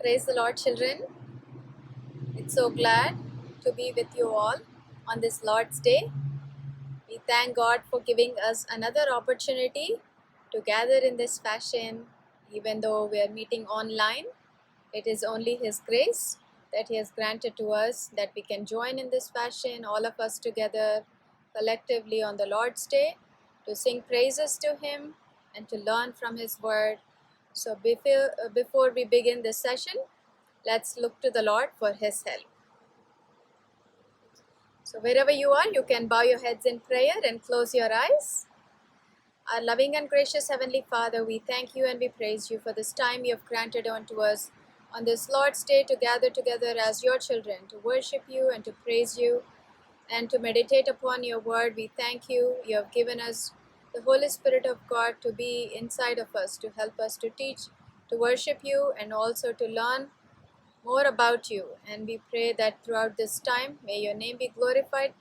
Praise the Lord, children. It's so glad to be with you all on this Lord's Day. We thank God for giving us another opportunity to gather in this fashion, even though we are meeting online. It is only His grace that He has granted to us that we can join in this fashion, all of us together, collectively on the Lord's Day, to sing praises to Him and to learn from His Word. So before we begin this session, let's look to the Lord for His help. So wherever you are, you can bow your heads in prayer and close your eyes. Our loving and gracious Heavenly Father, we thank you and we praise you for this time you have granted unto us on this Lord's Day to gather together as your children, to worship you and to praise you and to meditate upon your word. We thank you. You have given us the Holy Spirit of God to be inside of us, to help us to teach, to worship you, and also to learn more about you. And we pray that throughout this time, may your name be glorified.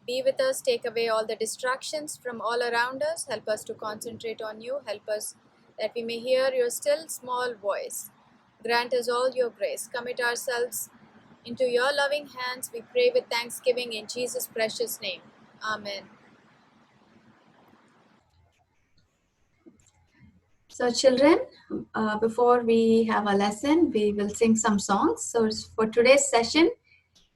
Be with us, take away all the distractions from all around us. Help us to concentrate on you. Help us that we may hear your still small voice. Grant us all your grace. Commit ourselves into your loving hands. We pray with thanksgiving in Jesus' precious name. Amen. So children, before we have a lesson, we will sing some songs. So for today's session,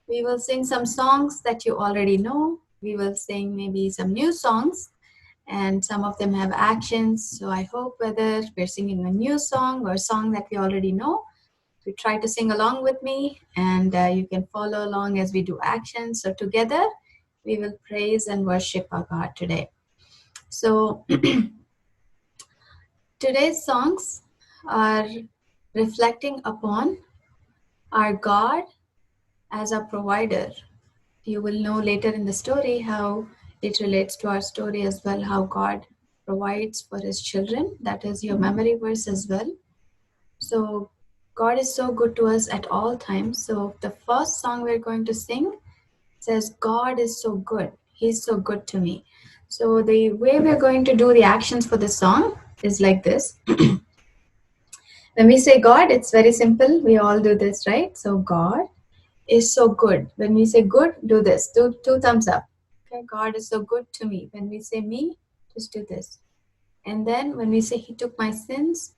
we will sing some songs that you already know. We will sing maybe some new songs, and some of them have actions. So I hope whether we're singing a new song or a song that we already know, you try to sing along with me, and you can follow along as we do actions. So together, we will praise and worship our God today. So today's songs are reflecting upon our God as a provider. You will know later in the story how it relates to our story as well, how God provides for his children. That is your memory verse as well. So God is so good to us at all times. So the first song we're going to sing says, God is so good. He's so good to me. So the way we're going to do the actions for this song is like this. When we say God, it's very simple. We all do this, right? So God is so good. When we say good, do this. Do two thumbs up. Okay, God is so good to me. When we say me, just do this. And then when we say he took my sins,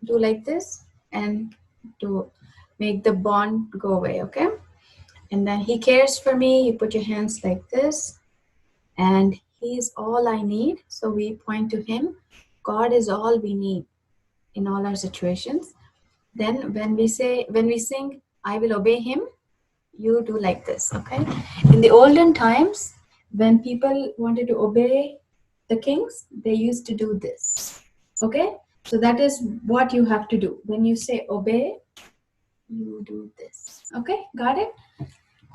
do like this and to make the bond go away, okay? And then he cares for me. You put your hands like this. And he is all I need. So we point to him. God is all we need in all our situations. Then when we sing, I will obey him, you do like this, okay? In the olden times, when people wanted to obey the kings, they used to do this, okay? So that is what you have to do. When you say obey, you do this, okay? Got it?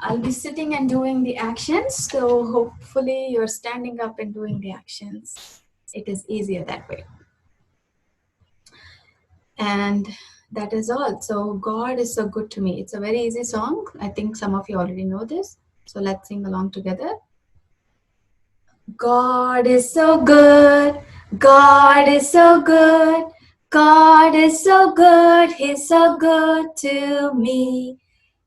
I'll be sitting and doing the actions, so hopefully you're standing up and doing the actions. It is easier that way. And that is all. So God is so good to me. It's a very easy song. I think some of you already know this. So let's sing along together. God is so good. God is so good. God is so good. He's so good to me.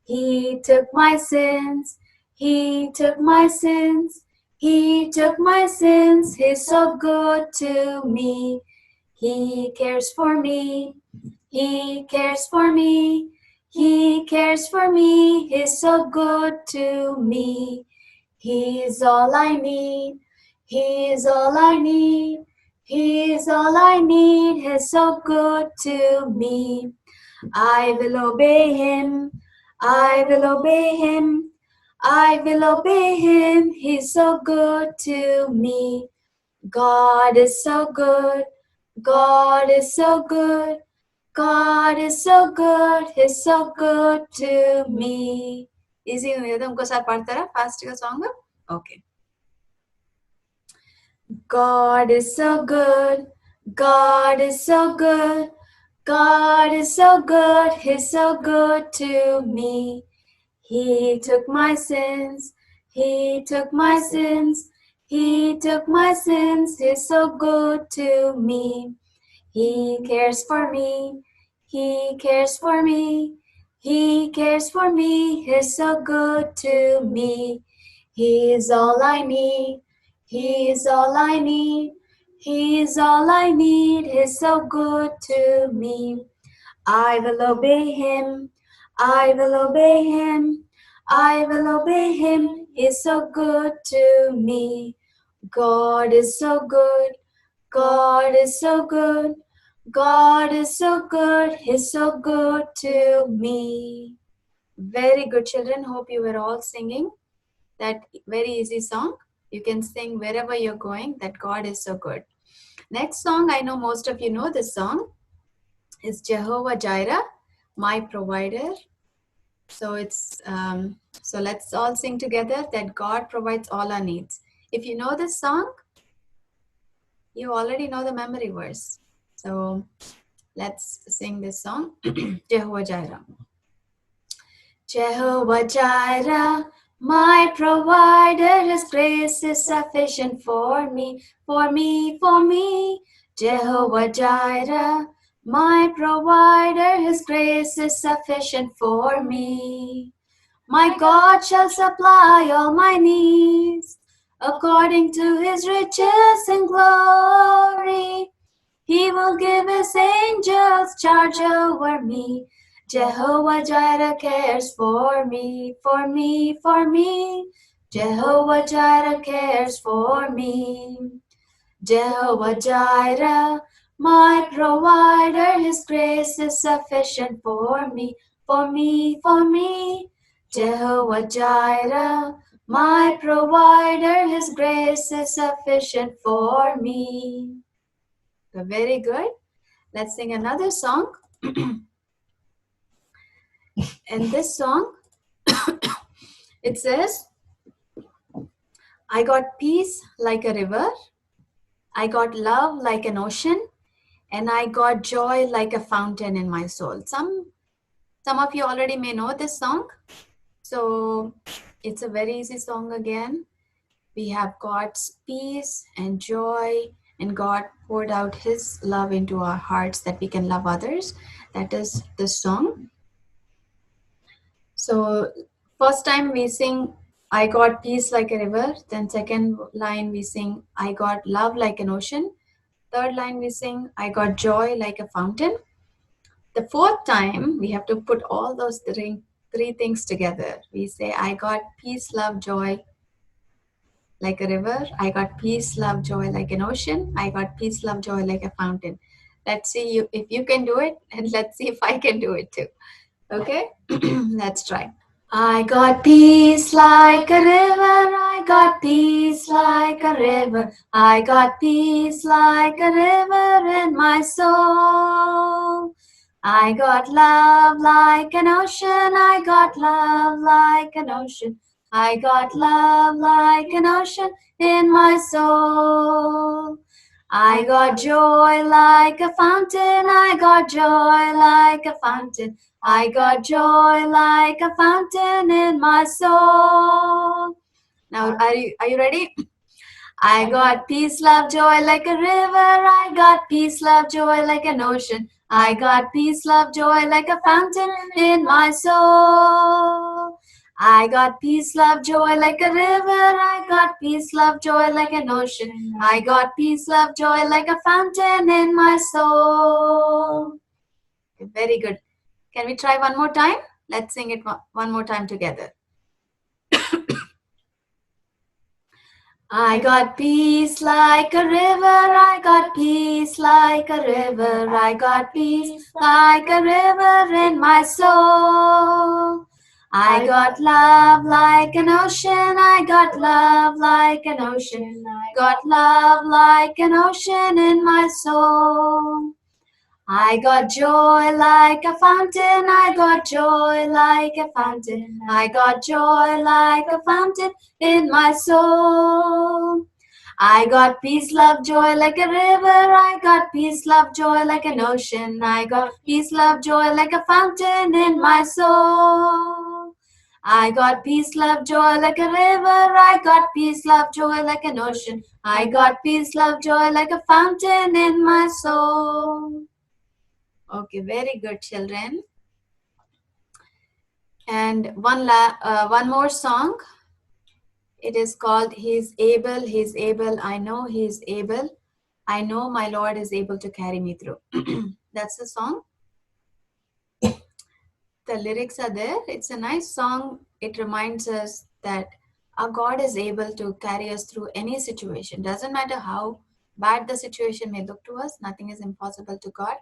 He took my sins. He took my sins. He took my sins. He's so good to me. He cares for me. He cares for me. He cares for me. He's so good to me. He's all I need. He's all I need. He's all I need. He's so good to me. I will obey him. I will obey him. I will obey him. He's so good to me. God is so good. God is so good. God is so good. He's so good to me. Easy है तो हमको साथ पढ़ता रहा fast का song है. Okay. God is so good. God is so good. God is so good. He's so good to me. He took my sins. He took my sins. He took my sins. He's so good to me. He cares for me. He cares for me. He cares for me. He's so good to me. He is all I need. He is all I need. He is all I need. He's so good to me. I will obey him. I will obey him. I will obey him. He's so good to me. God is so good. God is so good. God is so good. He's so good to me. Very good, children. Hope you were all singing that very easy song. You can sing wherever you're going, that God is so good. Next song, I know most of you know this song, is Jehovah Jireh, my provider. So so let's all sing together that God provides all our needs. If you know this song, you already know the memory verse. So let's sing this song, Jehovah Jireh. Jehovah Jireh, my provider, His grace is sufficient for me, for me, for me. Jehovah Jireh, my provider, His grace is sufficient for me. My God shall supply all my needs, according to His riches and glory. He will give His angels charge over me. Jehovah Jireh cares for me, for me, for me. Jehovah Jireh cares for me. Jehovah Jireh, my provider, His grace is sufficient for me, for me, for me. Jehovah Jireh, my provider, His grace is sufficient for me. Very good. Let's sing another song. And this song, it says, I got peace like a river, I got love like an ocean, and I got joy like a fountain in my soul. Some of you already may know this song. So it's a very easy song again. We have God's peace and joy, and God poured out His love into our hearts that we can love others. That is the song. So first time we sing, I got peace like a river. Then second line we sing, I got love like an ocean. Third line we sing, I got joy like a fountain. The fourth time we have to put all those three things together. We say, I got peace, love, joy like a river. I got peace, love, joy like an ocean. I got peace, love, joy like a fountain. Let's see if you can do it, and let's see if I can do it too. Okay, let's try. I got peace like a river, I got peace like a river, I got peace like a river in my soul. I got love like an ocean, I got love like an ocean, I got love like an ocean in my soul. I got joy like a fountain, I got joy like a fountain, I got joy like a fountain in my soul. Now, are you ready? I got peace, love, joy like a river. I got peace, love, joy like an ocean. I got peace, love, joy like a fountain in my soul. I got peace, love, joy like a river. I got peace, love, joy like an ocean. I got peace, love, joy like a fountain in my soul. Very good. Can we try one more time? Let's sing it one more time together. I got peace like a river, I got peace like a river, I got peace like a river in my soul. I got love like an ocean, I got love like an ocean, I got love like an ocean in my soul. I got joy like a fountain, I got joy like a fountain, I got joy like a fountain in my soul. I got peace, love, joy like a river, I got peace, love, joy like an ocean, I got peace, love, joy like a fountain in my soul. I got peace, love, joy like a river, I got peace, love, joy like an ocean, I got peace, love, joy like a fountain in my soul. Okay, very good, children. And one more song. It is called He's Able, He's Able, I know He's able. I know my Lord is able to carry me through. That's the song. The lyrics are there. It's a nice song. It reminds us that our God is able to carry us through any situation. Doesn't matter how bad the situation may look to us, nothing is impossible to God,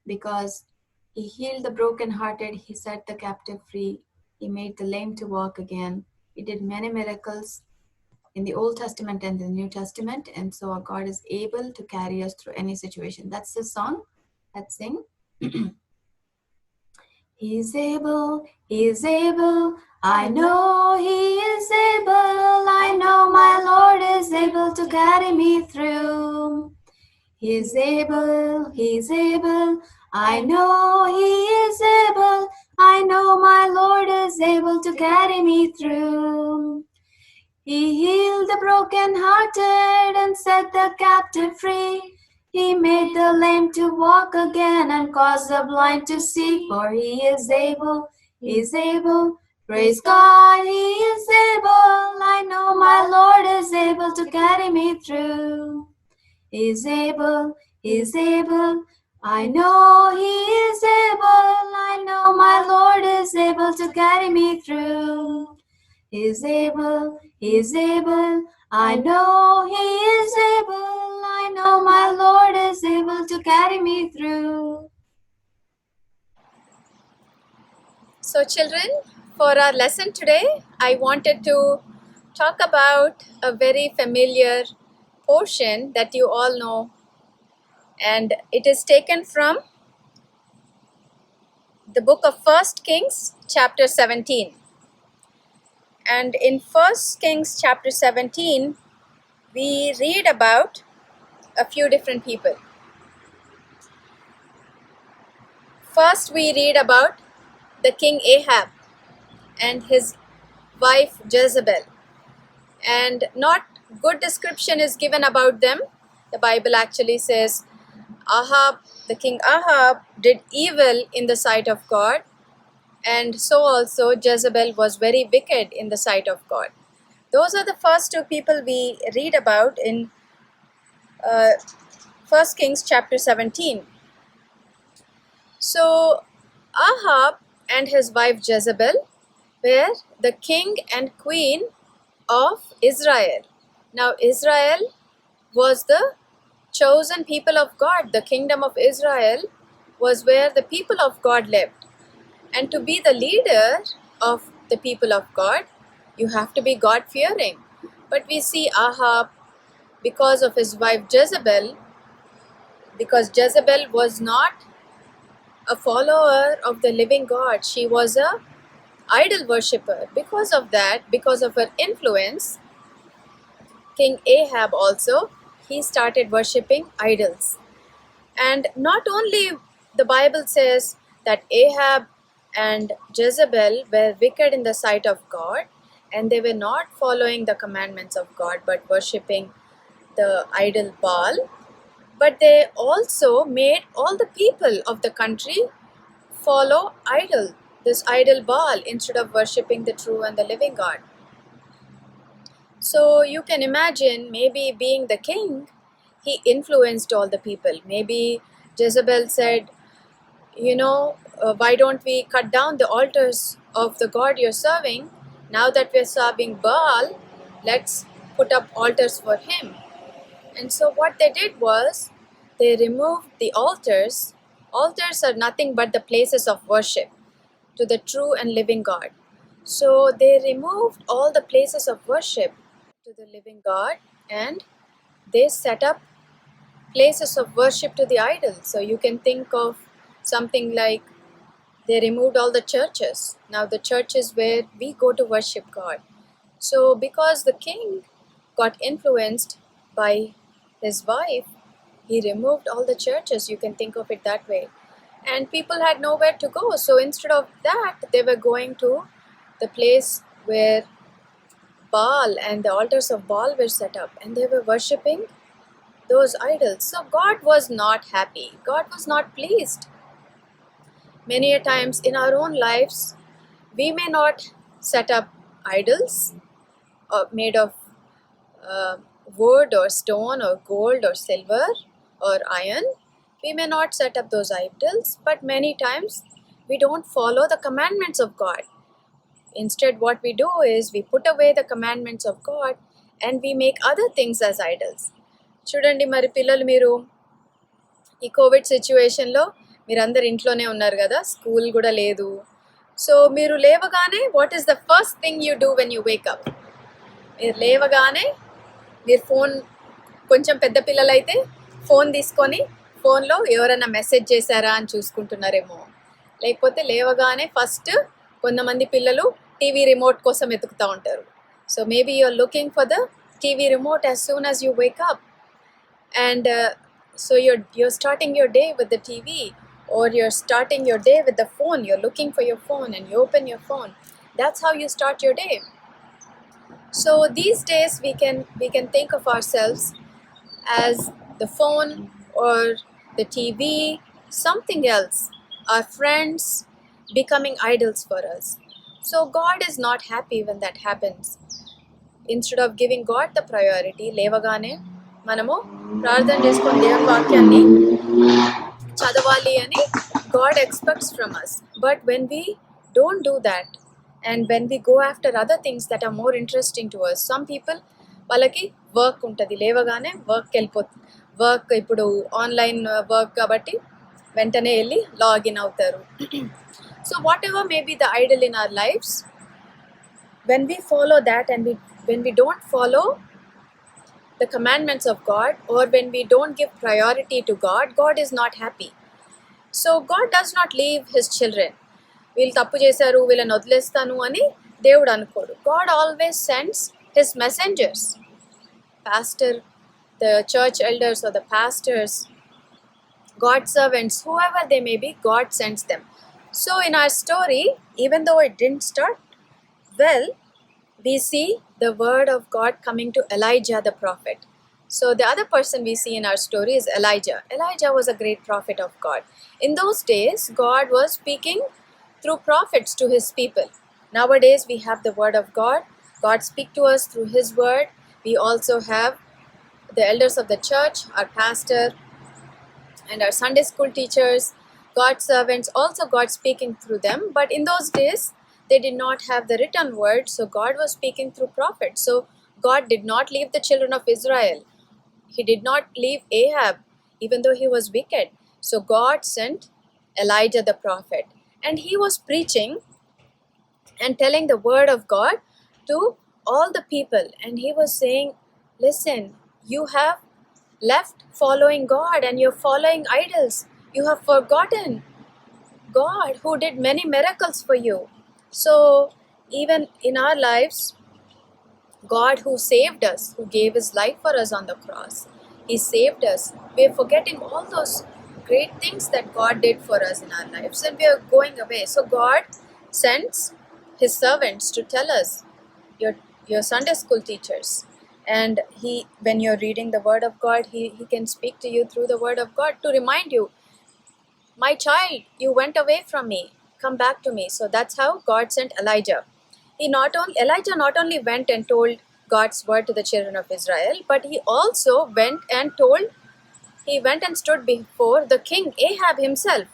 because He healed the brokenhearted, He set the captive free, He made the lame to walk again. He did many miracles in the Old Testament and the New Testament, and so our God is able to carry us through any situation. That's the song. Let's sing. He's able, He's able, I know He is able, I know my Lord is able to carry me through. He's able, He's able, I know He is able, I know my Lord is able to carry me through. He healed the brokenhearted and set the captive free. He made the lame to walk again and caused the blind to see. For He is able, He's able. Praise God, He is able. I know my Lord is able to carry me through. He's able, He's able. I know He is able. I know my Lord is able to carry me through. He's able, He's able. I know He is able. I know my Lord is able to carry me through. So children, for our lesson today, I wanted to talk about a very familiar portion that you all know, and it is taken from the book of 1 Kings chapter 17. And in 1 Kings chapter 17, we read about a few different people. First, we read about the king Ahab and his wife Jezebel. And not good description is given about them. The Bible actually says Ahab, the king Ahab, did evil in the sight of God, and so also Jezebel was very wicked in the sight of God. Those are the first two people we read about in 1 Kings chapter 17. So Ahab and his wife Jezebel were the king and queen of Israel. Now Israel was the chosen people of God. The kingdom of Israel was where the people of God lived. And to be the leader of the people of God, you have to be God-fearing. But we see Ahab, because of his wife Jezebel, because Jezebel was not a follower of the living God, she was a idol worshipper. Because of that, because of her influence, King Ahab also, he started worshipping idols. And not only the Bible says that Ahab and Jezebel were wicked in the sight of God, and they were not following the commandments of God but worshipping the idol Baal, but they also made all the people of the country follow this idol Baal, instead of worshipping the true and the living God. So you can imagine, maybe being the king, he influenced all the people. Maybe Jezebel said, why don't we cut down the altars of the God you're serving? Now that we're serving Baal, let's put up altars for him. And so what they did was, they removed the altars. Altars are nothing but the places of worship to the true and living God. So they removed all the places of worship to the living God, and they set up places of worship to the idols. So you can think of something like, they removed all the churches. Now the church is where we go to worship God. So because the king got influenced by his wife, he removed all the churches. You can think of it that way. And people had nowhere to go. So instead of that, they were going to the place where Baal and the altars of Baal were set up, and they were worshipping those idols. So God was not happy. God was not pleased Many a times in our own lives, we may not set up idols made of uh, wood or stone or gold or silver or iron. We may not set up those idols, but many times we don't follow the commandments of God. Instead, what we do is we put away the commandments of God and we make other things as idols. చూడండి మరి పిల్లలు మీరు ఈ Covid సిచ్యువేషన్లో మీరందరు ఇంట్లోనే ఉన్నారు కదా, స్కూల్ కూడా లేదు. సో మీరు లేవగానే what is the first thing you do when you wake up? మీరు లేవగానే మీరు ఫోన్, కొంచెం పెద్ద పిల్లలైతే ఫోన్ తీసుకొని ఫోన్లో ఎవరైనా మెసేజ్ చేశారా అని చూసుకుంటున్నారేమో. లేకపోతే లేవగానే ఫస్ట్ కొంతమంది పిల్లలు టీవీ రిమోట్ కోసం వెతుకుతూ ఉంటారు. So maybe you're looking for the TV remote as soon as you wake up. And so you're starting your day with the TV, or you're starting your day with the phone. You're looking for your phone and you open your phone. That's how you start your day. So these days we can think of ourselves as the phone or the TV, something else, our friends becoming idols for us. So God is not happy when that happens. Instead of giving God the priority, లేవగానే మనము ప్రార్థన చేసుకొని దేవుని వాక్యాన్ని చదవాలి అని God expects from us. But when we don't do that, and when we go after other things that are more interesting to us, some people వాళ్ళకి work ఉంటుంది, లేవగానే వర్క్ ఇప్పుడు ఆన్లైన్ వర్క్ కాబట్టి వెంటనే వెళ్ళి లాగిన్ అవుతారు. So whatever may be the idol in our lives, when we follow that and when we don't follow the commandments of God, or when we don't give priority to God, God is not happy. So God does not leave his children. వీళ్ళు తప్పు చేశారు వీళ్ళని వదిలేస్తాను అని దేవుడు అనుకోడు. God always sends his messengers, pastor, the church elders or the pastors, God's servants, whoever they may be, God sends them. So in our story, even though it didn't start well, we see the word of God coming to Elijah the prophet. So the other person we see in our story is Elijah. Elijah was a great prophet of God. In those days, God was speaking through prophets to his people. Nowadays, we have the word of God. God speaks to us through his word. We also have the elders of the church, our pastor, and our Sunday school teachers, God's servants, also God speaking through them. But in those days, they did not have the written word, so God was speaking through prophets. So God did not leave the children of Israel. He did not leave Ahab, even though he was wicked. So God sent Elijah the prophet, and he was preaching and telling the word of God to all the people. And he was saying, listen, you have left following God and you're following idols. You have forgotten God who did many miracles for you. So even in our lives, God who saved us, who gave his life for us on the cross, he saved us. We're forgetting all those great things that God did for us in our lives, and we are going away. So God sends his servants to tell us, your Sunday school teachers, and he, when you're reading the word of God, he can speak to you through the word of God to remind you, my child, you went away from me, come back to me. So that's how God sent Elijah. Elijah not only went and told God's word to the children of Israel, but he also went and stood before the king Ahab himself.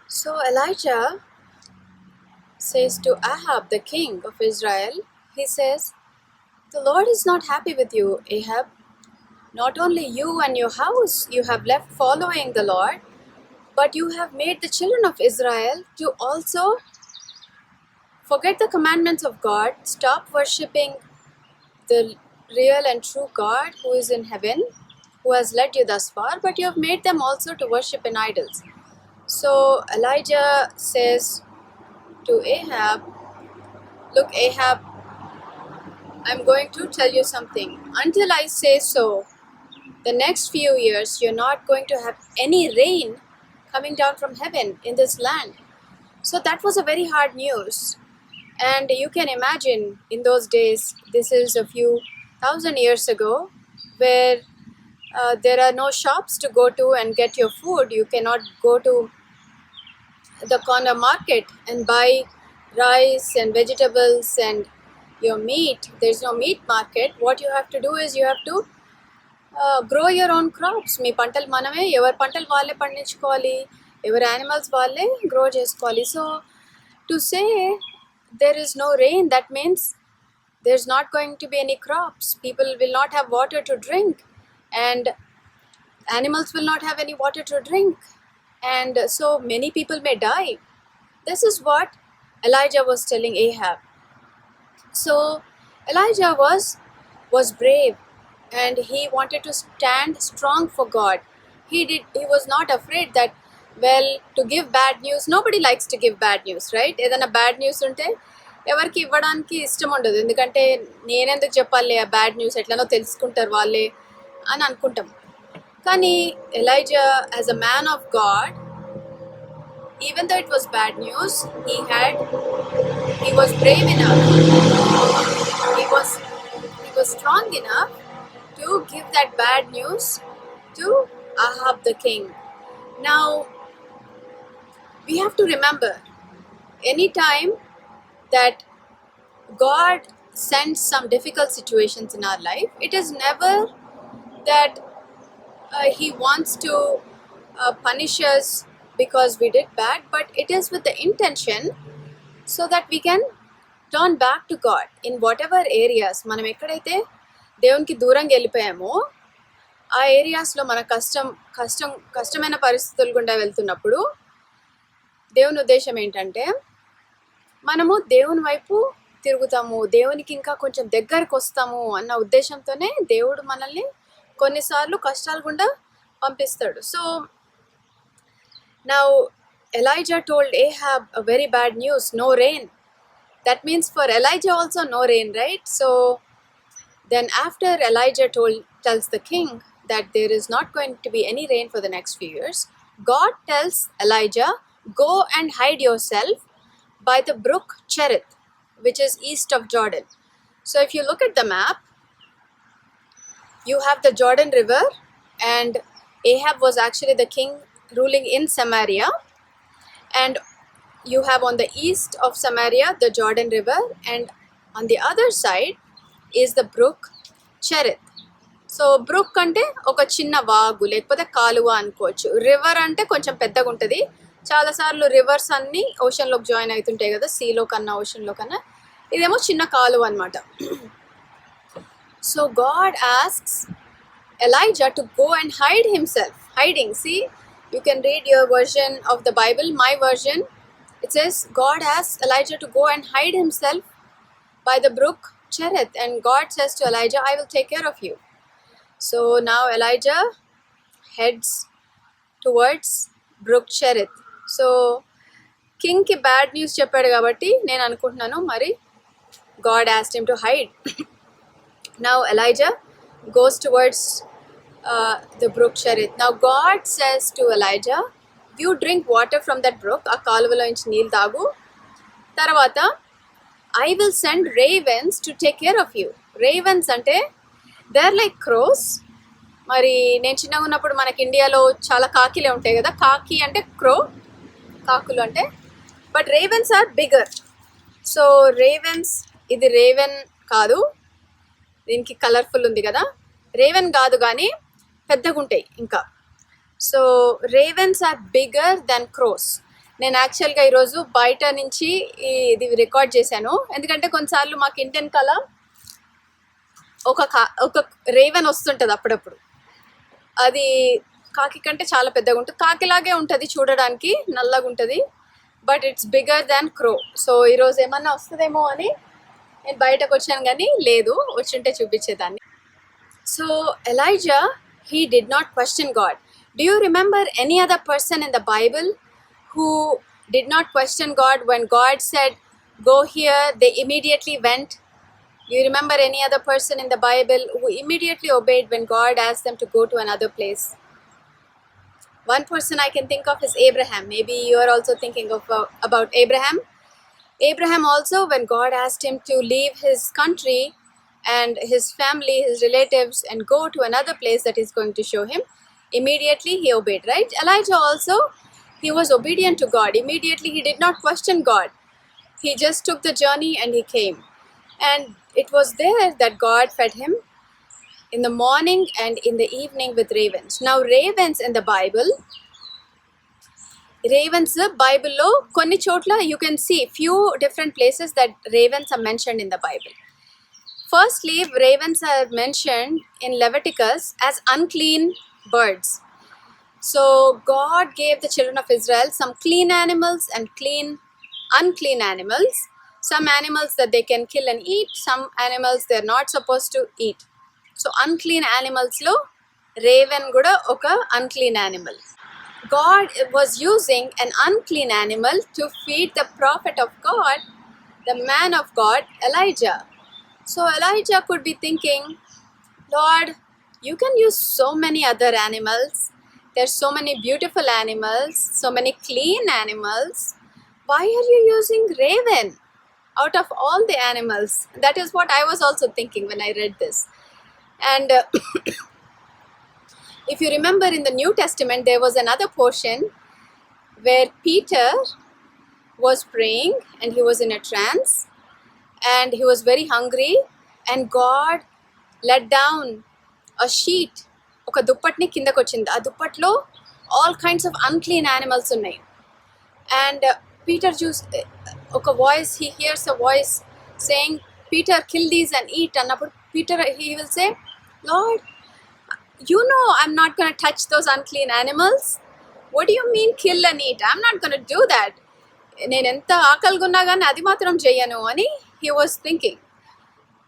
So Elijah says to Ahab, the king of Israel, he says, the Lord is not happy with you, Ahab. Not only you and your house, you have left following the Lord, but you have made the children of Israel to also forget the commandments of God, stop worshipping the real and true God who is in heaven, who has led you thus far, but you have made them also to worship in idols. So Elijah says to Ahab, look, Ahab, I'm going to tell you something. Until I say so, the next few years, you're not going to have any rain coming down from heaven in this land. So that was a very hard news. And you can imagine in those days, this is a few thousand years ago, where there are no shops to go to and get your food. You cannot go to the corner market and buy rice and vegetables and your meat. There's no meat market. What you have to do is you have to grow your own crops. మీ పంటలు మనమే ఎవరి పంటలు వాళ్ళే పండించుకోవాలి, ఎవరి animals వాళ్ళే grow చేసుకోవాలి. So to say there is no rain, that means there's not going to be any crops. People will not have water to drink, and animals will not have any water to drink, and so many people may die. This is what Elijah was telling Ahab. So Elijah was brave, and he wanted to stand strong for God. He was not afraid that, well, to give bad news. Nobody likes to give bad news, right? ఏదైనా bad news ఉంటే ఎవరికి ఇవ్వడానికి ఇష్టం ఉండదు, ఎందుకంటే నేనెందుకు చెప్పాలి ఆ బ్యాడ్ న్యూస్, ఎట్లనో తెలుసుకుంటారు వాళ్ళే అని అనుకుంటాం. కానీ Elijah as a man of God, even though it was bad news, he was brave enough, he was strong enough to give that bad news to Ahab the king. Now we have to remember, anytime that God sends some difficult situations in our life, it is never that he wants to punish us because we did bad, but it is with the intention so that we can turn back to God in whatever areas. మనం ఎక్కడైతే దేవునికి దూరంగా వెళ్ళిపోయామో ఆ ఏరియాస్లో మన కష్టమైన పరిస్థితులు గుండా వెళ్తున్నప్పుడు దేవుని ఉద్దేశం ఏంటంటే మనము దేవుని వైపు తిరుగుతాము, దేవునికి ఇంకా కొంచెం దగ్గరకు వస్తాము అన్న ఉద్దేశంతోనే దేవుడు మనల్ని కొన్నిసార్లు కష్టాలు గుండా పంపిస్తాడు. So now Elijah told Ahab a very bad news, no rain. That means for Elijah also no rain, right? So then after Elijah tells the king that there is not going to be any rain for the next few years, God tells Elijah, go and hide yourself by the brook Cherith, which is east of Jordan. So if you look at the map, you have the Jordan River, and Ahab was actually the king ruling in Samaria, and you have on the east of Samaria the Jordan River, and on the other side is the brook Cherith. So brook అంటే ఒక చిన్న వాగు లేకపోతే కాలువ అనుకోవచ్చు. River అంటే కొంచెం పెద్దగా ఉంటుంది. చాలాసార్లు రివర్స్ అన్నీ ఓషన్లోకి జాయిన్ అవుతుంటాయి కదా, సీలో కన్నా ఓషన్లో కన్నా. ఇదేమో చిన్న కాలువ అనమాట. So God asks Elijah to go and hide himself. Hiding, see, you can read your version of the Bible. My version, it says God asks Elijah to go and hide himself by the brook Cherith, and God says to Elijah, I will take care of you. So now Elijah heads towards brook Cherith. So king ki bad news cheppadu kabatti nenu anukuntunnanu mari God asked him to hide. Now Elijah goes towards the brook Cherith. Now God says to Elijah, you drink water from that brook, ఆ కాలువలో నుంచి నీళ్ళు తాగు, తర్వాత I will send ravens to take care of you. Ravens అంటే they are like crores. మరి నేను చిన్నగా ఉన్నప్పుడు మనకి ఇండియాలో చాలా కాకిలే ఉంటాయి కదా, కాకి అంటే క్రో, కాకులు అంటే, but ravens are bigger. So ravens, ఇది రేవెన్ కాదు, దీనికి కలర్ఫుల్ ఉంది కదా, రేవెన్ కాదు కానీ పెద్దగా ఉంటాయి ఇంకా. So ravens are bigger than crows. నేను యాక్చువల్గా ఈరోజు బయట నుంచి ఇది రికార్డ్ చేశాను, ఎందుకంటే కొన్నిసార్లు మాకు ఇండియన్ కళ ఒక రేవెన్ వస్తుంటుంది అప్పుడప్పుడు. అది కాకి కంటే చాలా పెద్దగా ఉంటుంది, కాకిలాగే ఉంటుంది చూడడానికి, నల్లగా ఉంటుంది, but it's bigger than crow. So ఈరోజు ఏమన్నా వస్తుందేమో అని నేను బయటకు వచ్చాను, కానీ లేదు, వచ్చింటే చూపించేదాన్ని. So Elijah, he did not question God. Do you remember any other person in the Bible who did not question God? When God said, go here, they immediately went. Do you remember any other person in the Bible who immediately obeyed when God asked them to go to another place? One person I can think of is Abraham. Maybe you are also thinking of about Abraham. Abraham also, when God asked him to leave his country and his family, his relatives, and go to another place that he's going to show him, immediately he obeyed, right? Elijah also, he was obedient to God. Immediately, he did not question God. He just took the journey and he came. And it was there that God fed him in the morning and in the evening with ravens. Now, ravens in the Bible, ravens Bible konni chotla you can see few different places that ravens are mentioned in the Bible. Firstly, ravens are mentioned in Leviticus as unclean birds. So God gave the children of Israel some clean animals and unclean animals. Some animals that they can kill and eat, some animals they're not supposed to eat. So unclean animals lo raven kuda oka unclean animal. God was using an unclean animal to feed the prophet of God, the man of God, Elijah. So Elijah could be thinking, Lord, you can use so many other animals. There's so many beautiful animals, so many clean animals. Why are you using raven out of all the animals? That is what I was also thinking when I read this. And if you remember in the New Testament, there was another portion where Peter was praying and he was in a trance and he was very hungry, and God let down a sheet, ఒక దుప్పటిని కిందకు వచ్చింది. ఆ దుప్పట్లో all kinds of unclean animals ఉన్నాయి. And Peter ఒక voice, he hears a voice saying, Peter, kill these and eat. అన్నప్పుడు Peter, he will say, Lord, you know I'm not going to touch those unclean animals. What do you mean kill and eat? I'm not going to do that. నేను ఎంత ఆకలిగున్నా కానీ అది మాత్రం చెయ్యను అని he was thinking,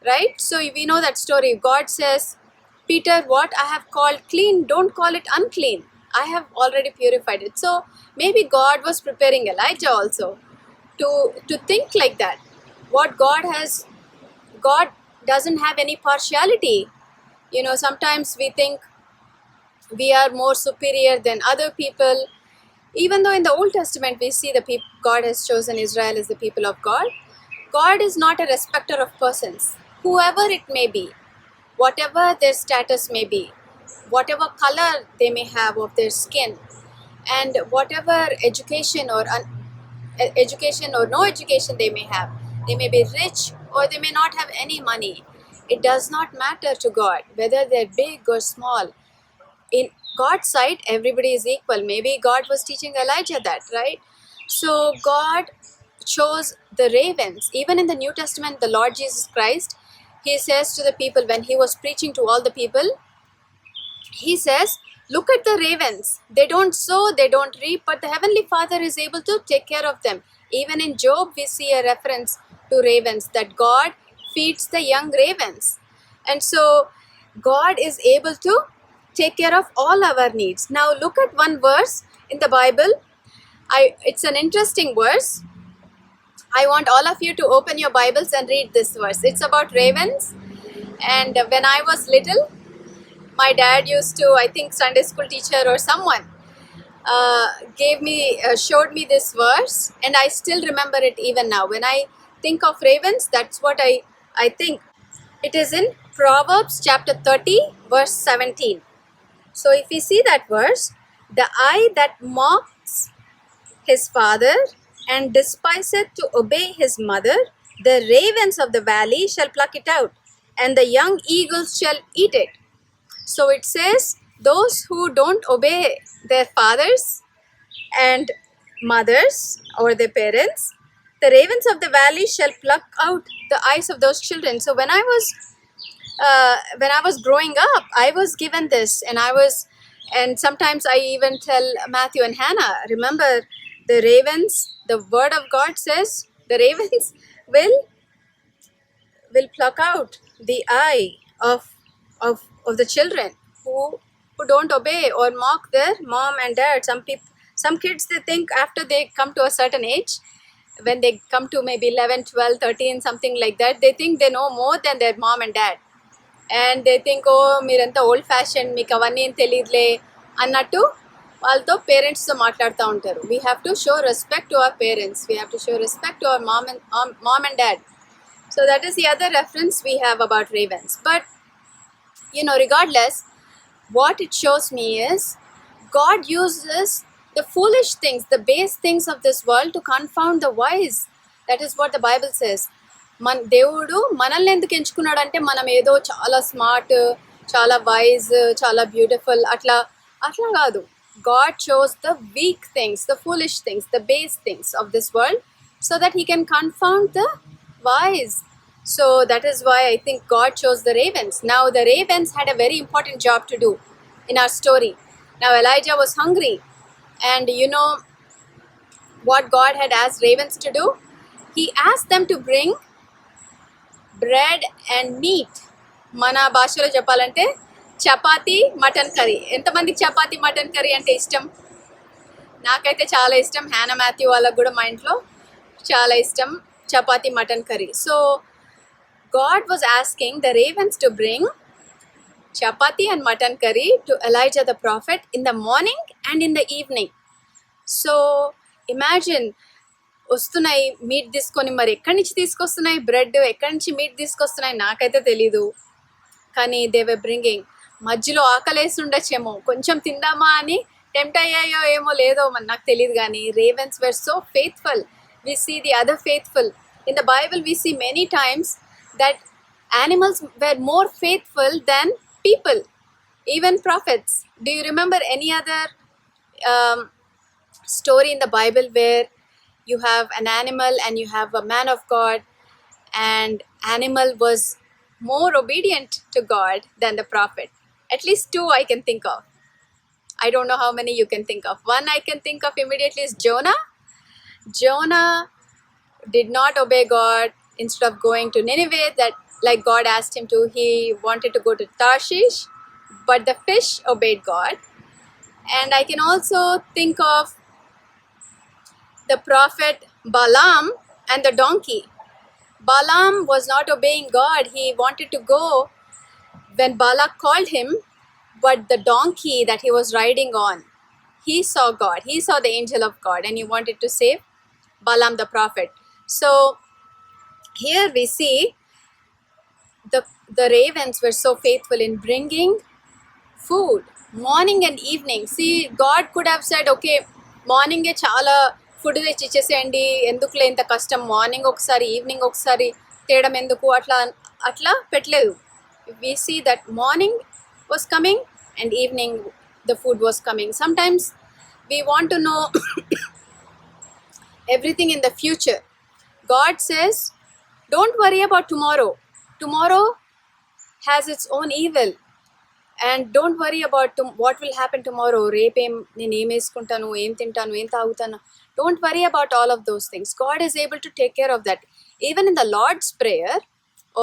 right? So we know that story. God says, Peter, what I have called clean, don't call it unclean. I have already purified it. So maybe God was preparing Elijah also to think like that. What God doesn't have any partiality. You know, sometimes we think we are more superior than other people. Even though in the Old Testament we see the people God has chosen Israel as the people of God, God is not a respecter of persons. Whoever it may be, whatever their status may be, whatever color they may have of their skin, and whatever education or no education they may have, they may be rich or they may not have any money. It does not matter to God whether they're big or small. In God's sight, everybody is equal. Maybe God was teaching Elijah that, right? So God chose the ravens. Even in the New Testament, the Lord Jesus Christ, he says to the people when he was preaching to all the people, he says, look at the ravens. They don't sow, they don't reap, but the Heavenly Father is able to take care of them. Even in Job, we see a reference to ravens, that God feeds the young ravens. And so God is able to take care of all our needs. Now look at one verse in the Bible. It's an interesting verse. I want all of you to open your Bibles and read this verse. It's about ravens. And when I was little, my dad used to, I think Sunday school teacher or someone showed me this verse, and I still remember it even now. When I think of ravens, that's what I think. It is in Proverbs chapter 30 verse 17. So if we see that verse, the eye that mocks his father and despiseth to obey his mother, the ravens of the valley shall pluck it out, and the young eagles shall eat it. So it says, those who don't obey their fathers and mothers or their parents, the ravens of the valley shall pluck out the eyes of those children. So when I was growing up, I was given this, and sometimes I even tell Matthew and Hannah, remember the ravens, the word of God says the ravens will pluck out the eye of the children who don't obey or mock their mom and dad. Some kids, they think after they come to a certain age, when they come to maybe 11, 12, 13, something like that, they think they know more than their mom and dad. And they think, oh, మీరంతా old fashion, మీకు అవన్నీ ఏం తెలియదులే అన్నట్టు వాళ్ళతో పేరెంట్స్తో మాట్లాడుతూ ఉంటారు. We have to show respect to our parents. We have to show respect to our mom and dad. So that is the other reference we have about ravens. But you know, regardless, what it shows me is God uses the foolish things, the base things of this world to confound the wise. That is what the Bible says. దేవుడు మనల్ని ఎందుకు ఎంచుకున్నాడు అంటే మనం ఏదో చాలా smart, చాలా wise, చాలా బ్యూటిఫుల్ అట్లా అట్లా కాదు. God chose the weak things, the foolish things, the base things of this world so that he can confound the wise. So that is why I think God chose the ravens. Now the ravens had a very important job to do in our story. Now Elijah was hungry, and you know what God had asked ravens to do? He asked them to bring bread and meet. మన భాషలో చెప్పాలంటే chapati mutton curry. ఎంతమందికి chapati mutton curry అంటే ఇష్టం? నాకైతే చాలా ఇష్టం. హ్యానా Matthew వాళ్ళకు కూడా మా ఇంట్లో చాలా ఇష్టం chapati mutton curry. So God was asking the రేవెన్స్ to bring chapati and mutton curry to Elijah the prophet in the morning and in the evening. So imagine, వస్తున్నాయి మీట్ తీసుకొని, మరి ఎక్కడి నుంచి తీసుకొస్తున్నాయి బ్రెడ్, ఎక్కడి నుంచి మీట్ తీసుకొస్తున్నాయి నాకైతే తెలీదు, కానీ దే వర్ బ్రింగింగ్. మధ్యలో ఆకలేసి ఉండొచ్చేమో, కొంచెం తిందామా అని టెంప్ట్ అయ్యాయో ఏమో లేదో మరి నాకు తెలియదు, కానీ ravens were so faithful. We see the other faithful in the Bible. We see many times that animals were more faithful than people, even prophets. Do you remember any other story in the Bible where you have an animal and you have a man of God, and animal was more obedient to God than the prophet? At least two I can think of. I don't know how many you can think of. One I can think of immediately is Jonah. Jonah did not obey God. Instead of going to Nineveh, that like God asked him to, he wanted to go to Tarshish, but the fish obeyed God. And I can also think of the prophet Balaam and the donkey. Balaam was not obeying God. He wanted to go when Balak called him, but the donkey that he was riding on, he saw God. He saw the angel of God, and he wanted to save Balaam the prophet. So here we see the ravens were so faithful in bringing food morning and evening. See, God could have said, okay, morning ఏ చాలా food తెచ్చి ఇచ్చేసేయండి, ఎందుకులే ఇంత కష్టం, morning ఒకసారి evening ఒకసారి తేయడం ఎందుకు, అట్లా అట్లా పెట్టలేదు. We see that morning was coming and evening the food was coming. Sometimes we want to know everything in the future. God says, don't worry about tomorrow. Tomorrow has its own evil, and don't worry about what will happen tomorrow. రేపేం నేను ఏం వేసుకుంటాను, ఏం తింటాను, ఏం తాగుతాను. Don't worry about all of those things. God is able to take care of that. Even in the Lord's Prayer,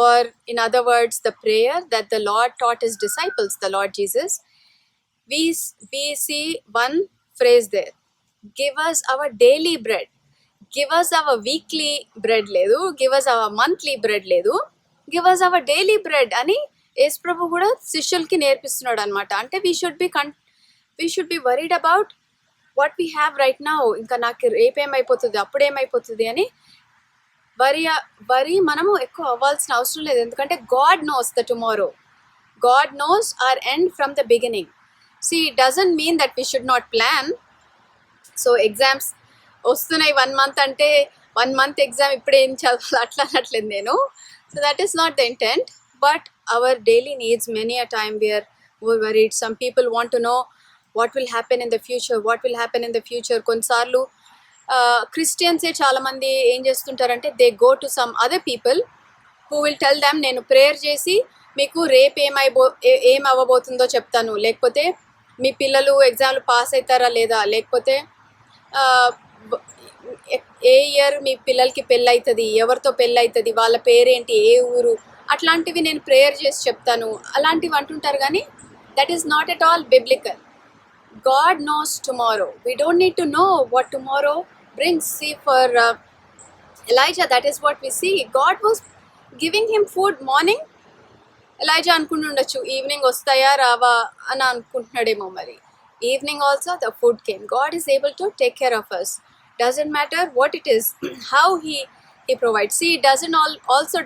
or in other words, the prayer that the Lord taught his disciples, the Lord Jesus, we see one phrase there. Give us our daily bread. Give us our weekly bread ledu. Give us our monthly bread ledu. Give us our daily bread అని యేసు ప్రభు కూడా శిష్యులకి నేర్పిస్తున్నాడు అనమాట. అంటే we should be worried about what we have right now. ఇంకా నాకు రేపేమైపోతుంది, అప్పుడేమైపోతుంది అని వరి మనము ఎక్కువ అవ్వాల్సిన అవసరం లేదు. ఎందుకంటే God knows the tomorrow. God knows our end from the beginning. See, it doesn't mean that we should not plan. So exams వస్తున్నాయి 1 month అంటే 1 month ఎగ్జామ్ ఇప్పుడే ఏం చదవాలి అట్లా అనట్లేదు నేను. So that is not the intent, but our daily needs, many a time we are worried. Some people want to know what will happen in the future, what will happen in the future. కొన్నిసార్లు క్రిస్టియన్సే చాలామంది ఏం చేస్తుంటారంటే they go to some other people who will tell them, నేను prayer చేసి మీకు రేపు ఏం అవ్వబోతుందో చెప్తాను, లేకపోతే మీ పిల్లలు ఎగ్జామ్లు పాస్ అవుతారా లేదా, లేకపోతే ఏ ఇయర్ మీ పిల్లలకి పెళ్ళి అవుతుంది, ఎవరితో పెళ్ళి అవుతుంది, వాళ్ళ పేరేంటి, ఏ ఊరు, అట్లాంటివి నేను ప్రేయర్ చేసి చెప్తాను అలాంటివి అంటుంటారు. కానీ that is not at all biblical. God knows tomorrow. We don't need to know what tomorrow brings. See for Elijah, that is what we see. God was giving him food morning. Elijah అనుకుంటుండొచ్చు evening వస్తాయా రావా అని అనుకుంటున్నాడేమో. మరి evening also the food came. God is able to take care of us. Doesn't matter what it is, how he provides. See, it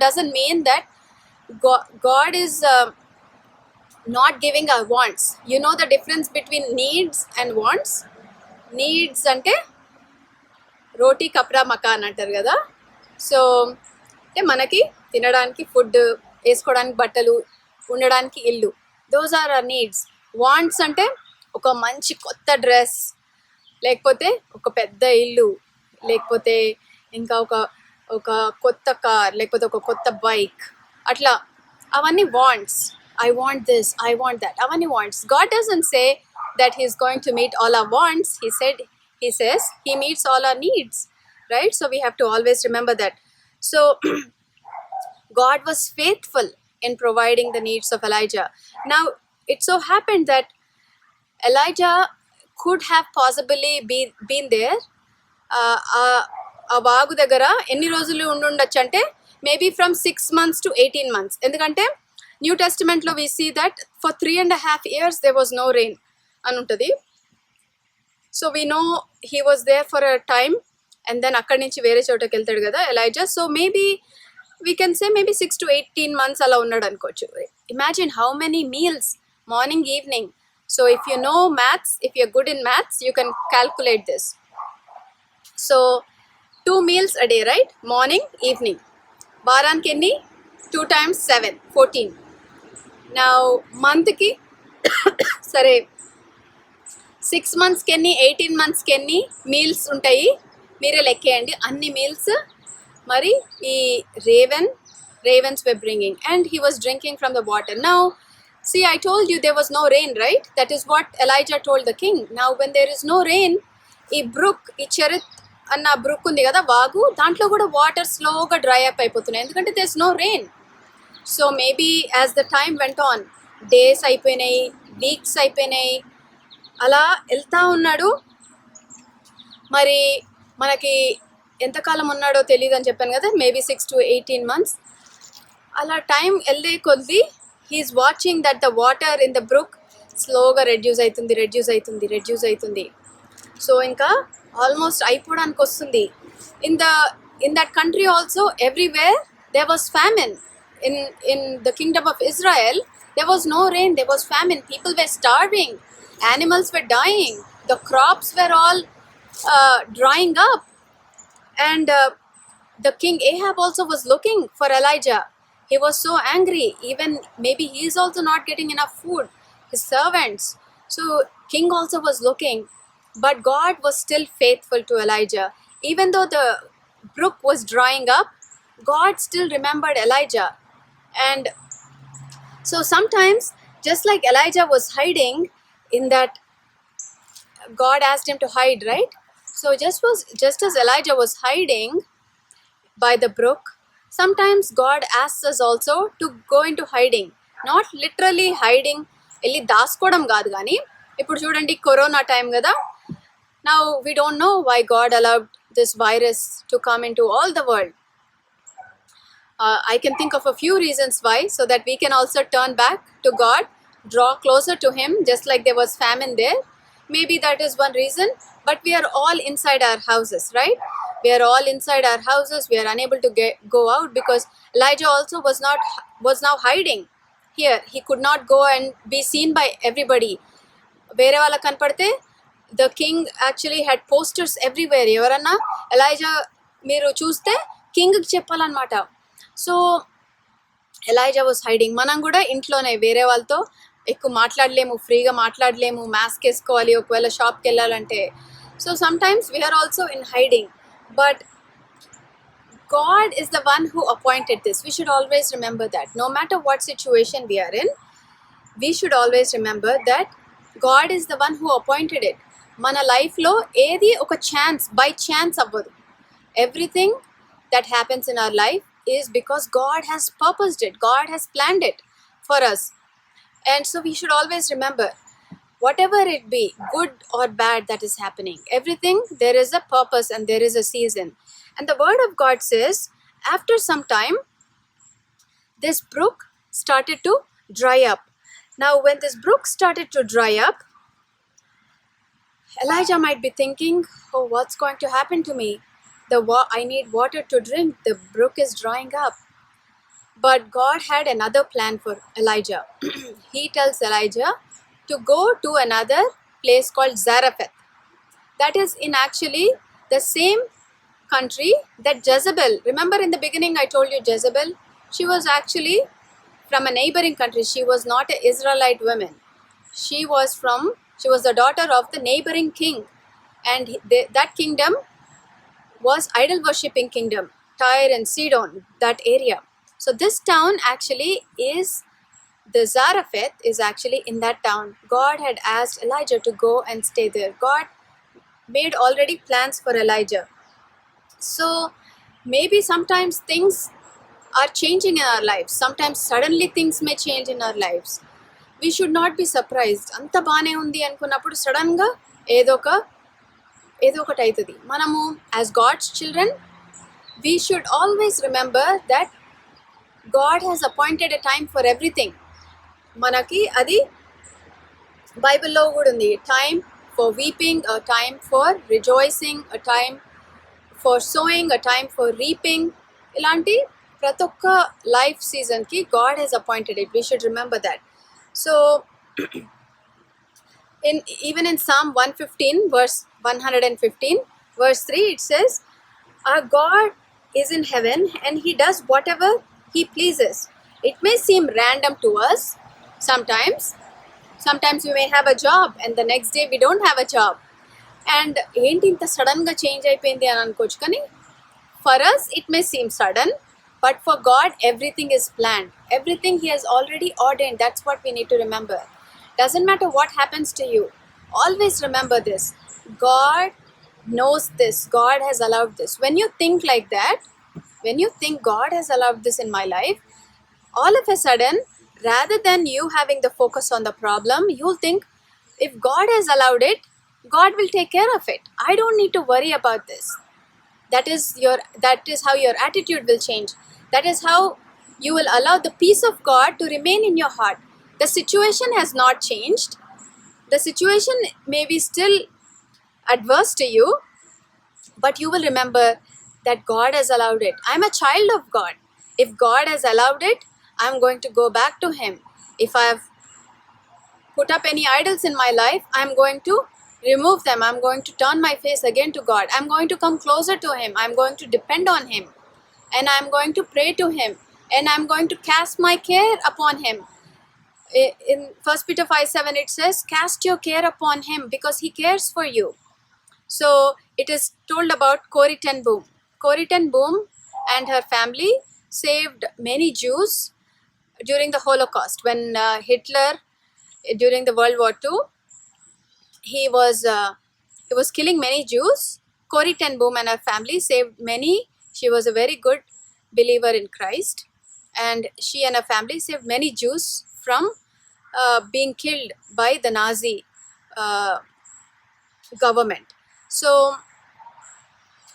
doesn't mean that God is not giving our wants. You know the difference between needs and wants? Needs అంటే రోటీ కప్రా మకాన్ అంటారు కదా. So అంటే మనకి తినడానికి food, వేసుకోవడానికి బట్టలు, ఉండడానికి ఇల్లు, those are our needs. Wants అంటే ఒక మంచి కొత్త డ్రెస్, లేకపోతే ఒక పెద్ద ఇల్లు, లేకపోతే ఇంకా ఒక ఒక కొత్త కార్, లేకపోతే ఒక కొత్త బైక్, అట్లా అవన్నీ wants. I want this, I want that, అవన్నీ wants. God doesn't say that he is going to meet all our wants. He says he meets all our needs, right? So we have to always remember that. So God was faithful in providing the needs of Elijah. Now it so happened that Elijah could have possibly been there. ఆ వాగు దగ్గర ఎన్ని రోజులు ఉండుండొచ్చు అంటే maybe from 6 months to 18 months. ఎందుకంటే new టెస్టిమెంట్లో we see that for 3.5 years there was no rain అని ఉంటుంది. So we know he was there for a time and then అక్కడి నుంచి వేరే చోటకి వెళ్తాడు కదా Elijah. So maybe we can say maybe 6 to 18 months అలా ఉన్నాడు అనుకోవచ్చు. Imagine how many meals, morning, evening. So if you know maths, if your good in maths, you can calculate this. So 2 meals a day, right? Morning, evening. వారానికి ఎన్ని? 2 times 7, 14. నా మంత్కి సరే 6 monthsకి ఎన్ని, 18 monthsకి ఎన్ని మీల్స్ ఉంటాయి మీరే లెక్కేయండి. అన్ని మీల్స్ మరి ఈ ravens were bringing, and he was drinking from the water. Now see, I told you there was no rain, right? That is what Elijah told the king. Now when there is no rain, ఈ Brooke, ఈ చెరిత్ అన్న Brooke ఉంది కదా వాగు, దాంట్లో కూడా water స్లోగా dry up అయిపోతున్నాయి ఎందుకంటే there is no rain. So maybe as the time went on, days అయిపోయినాయి, వీక్స్ అయిపోయినాయి, అలా వెళ్తా ఉన్నాడు. మరి మనకి ఎంతకాలం ఉన్నాడో తెలియదు అని చెప్పాను కదా, మేబీ 6 to 18 months. అలా టైం వెళ్ళే కొద్దీ he's watching that the water in the brook స్లోగా రెడ్యూస్ అవుతుంది. సో ఇంకా ఆల్మోస్ట్ అయిపోవడానికి వస్తుంది. In that country also everywhere there was famine. In the kingdom of Israel, there was no rain, there was famine. People were starving, animals were dying, the crops were all drying up. And the king Ahab also was looking for Elijah. He was so angry. Even maybe he is also not getting enough food, his servants. So king also was looking, but God was still faithful to Elijah. Even though the brook was drying up, God still remembered Elijah. And so sometimes, just like Elijah was hiding in that, God asked him to hide, right? So just as Elijah was hiding by the brook, sometimes God asks us also to go into hiding. Not literally hiding, వెళ్ళి దాసుకోవడం కాదు, కానీ ఇప్పుడు చూడండి corona time కదా. Now we don't know why God allowed this virus to come into all the world. I can think of a few reasons why, so that we can also turn back to God, draw closer to Him, just like there was famine there. Maybe that is one reason, but we are all inside our houses, right? We are all inside our houses. We are unable to go out because Elijah also was now hiding here. He could not go and be seen by everybody. వేరే వాళ్ళకి కనపడితే the king actually had posters everywhere. ఎవరన్నా ఎలైజా మీరు చూస్తే కింగ్కి చెప్పాలన్నమాట. So Elijah was hiding. మనం కూడా ఇంట్లోనే వేరే వాళ్ళతో ఎక్కువ మాట్లాడలేము, ఫ్రీగా మాట్లాడలేము, మాస్క్ వేసుకోవాలి ఒకవేళ షాప్కి వెళ్ళాలంటే. So sometimes we're also in hiding, but God is the one who appointed this. We should always remember that. No matter what situation we are in, we should always remember that God is the one who appointed it. మన లైఫ్లో ఏది ఒక chance, by chance అవ్వదు. Everything that happens in our life is because God has purposed it. God has planned it for us. And so we should always remember, whatever it be, good or bad that is happening, everything, there is a purpose and there is a season. And the word of God says, after some time, this brook started to dry up. Now, when this brook started to dry up, Elijah might be thinking, oh, what's going to happen to me? I need water to drink. The brook is drying up. But God had another plan for Elijah. He tells Elijah to go to another place called Zarephath. That is in actually the same country that Jezebel, remember in the beginning I told you Jezebel, she was actually from a neighboring country. She was not an Israelite woman. She was the daughter of the neighboring king, and that kingdom was idol worshipping kingdom, Tyre and Sidon, that area. So this town actually is, the Zarephath is actually in that town. God had asked Elijah to go and stay there. God made already plans for Elijah. So maybe sometimes things are changing in our lives. Sometimes suddenly things may change in our lives. We should not be surprised. అంత బానే ఉంది అనుకున్నప్పుడు సడన్గా ఏదో ఒకటి అవుతుంది. మనము as God's children we should always remember that God has appointed a time for everything. మనకి అది బైబిల్లో కూడా ఉంది. Time for weeping, a time for rejoicing, a time for sowing, a time for reaping. ఇలాంటి ప్రతి ఒక్క లైఫ్ సీజన్కి God has appointed it. We should remember that. So even in Psalm 115 verse 115 verse 3 it says, our God is in heaven and he does whatever he pleases. It may seem random to us sometimes. Sometimes we may have a job and the next day we don't have a job. And ఏంటి ఇంత సడన్గా change అయిపోయింది అని అనుకోవచ్చు. కానీ for us it may seem sudden, but for God everything is planned. Everything he has already ordained. That's what we need to remember. Doesn't matter what happens to you. Always remember this. God knows this. God has allowed this. When you think like that, when you think God has allowed this in my life, all of a sudden, rather than you having the focus on the problem, you'll think, if God has allowed it, God will take care of it. I don't need to worry about this. That is how your attitude will change. That is how you will allow the peace of God to remain in your heart. The situation has not changed. The situation may be still adverse to you, but you will remember that God has allowed it. I'm a child of God. If God has allowed it, I'm going to go back to him. If I've put up any idols in my life, I'm going to remove them. I'm going to turn my face again to God. I'm going to come closer to him. I'm going to depend on him, and I'm going to pray to him, and I'm going to cast my care upon him. In 1 Peter 5:7 it says, cast your care upon him because he cares for you. So it is told about Corrie ten Boom. Corrie ten Boom and her family saved many Jews during the Holocaust. When Hitler, during the World War II, he was killing many Jews. Corrie ten Boom and her family saved many. She was a very good believer in Christ, and she and her family saved many Jews from being killed by the Nazi government. So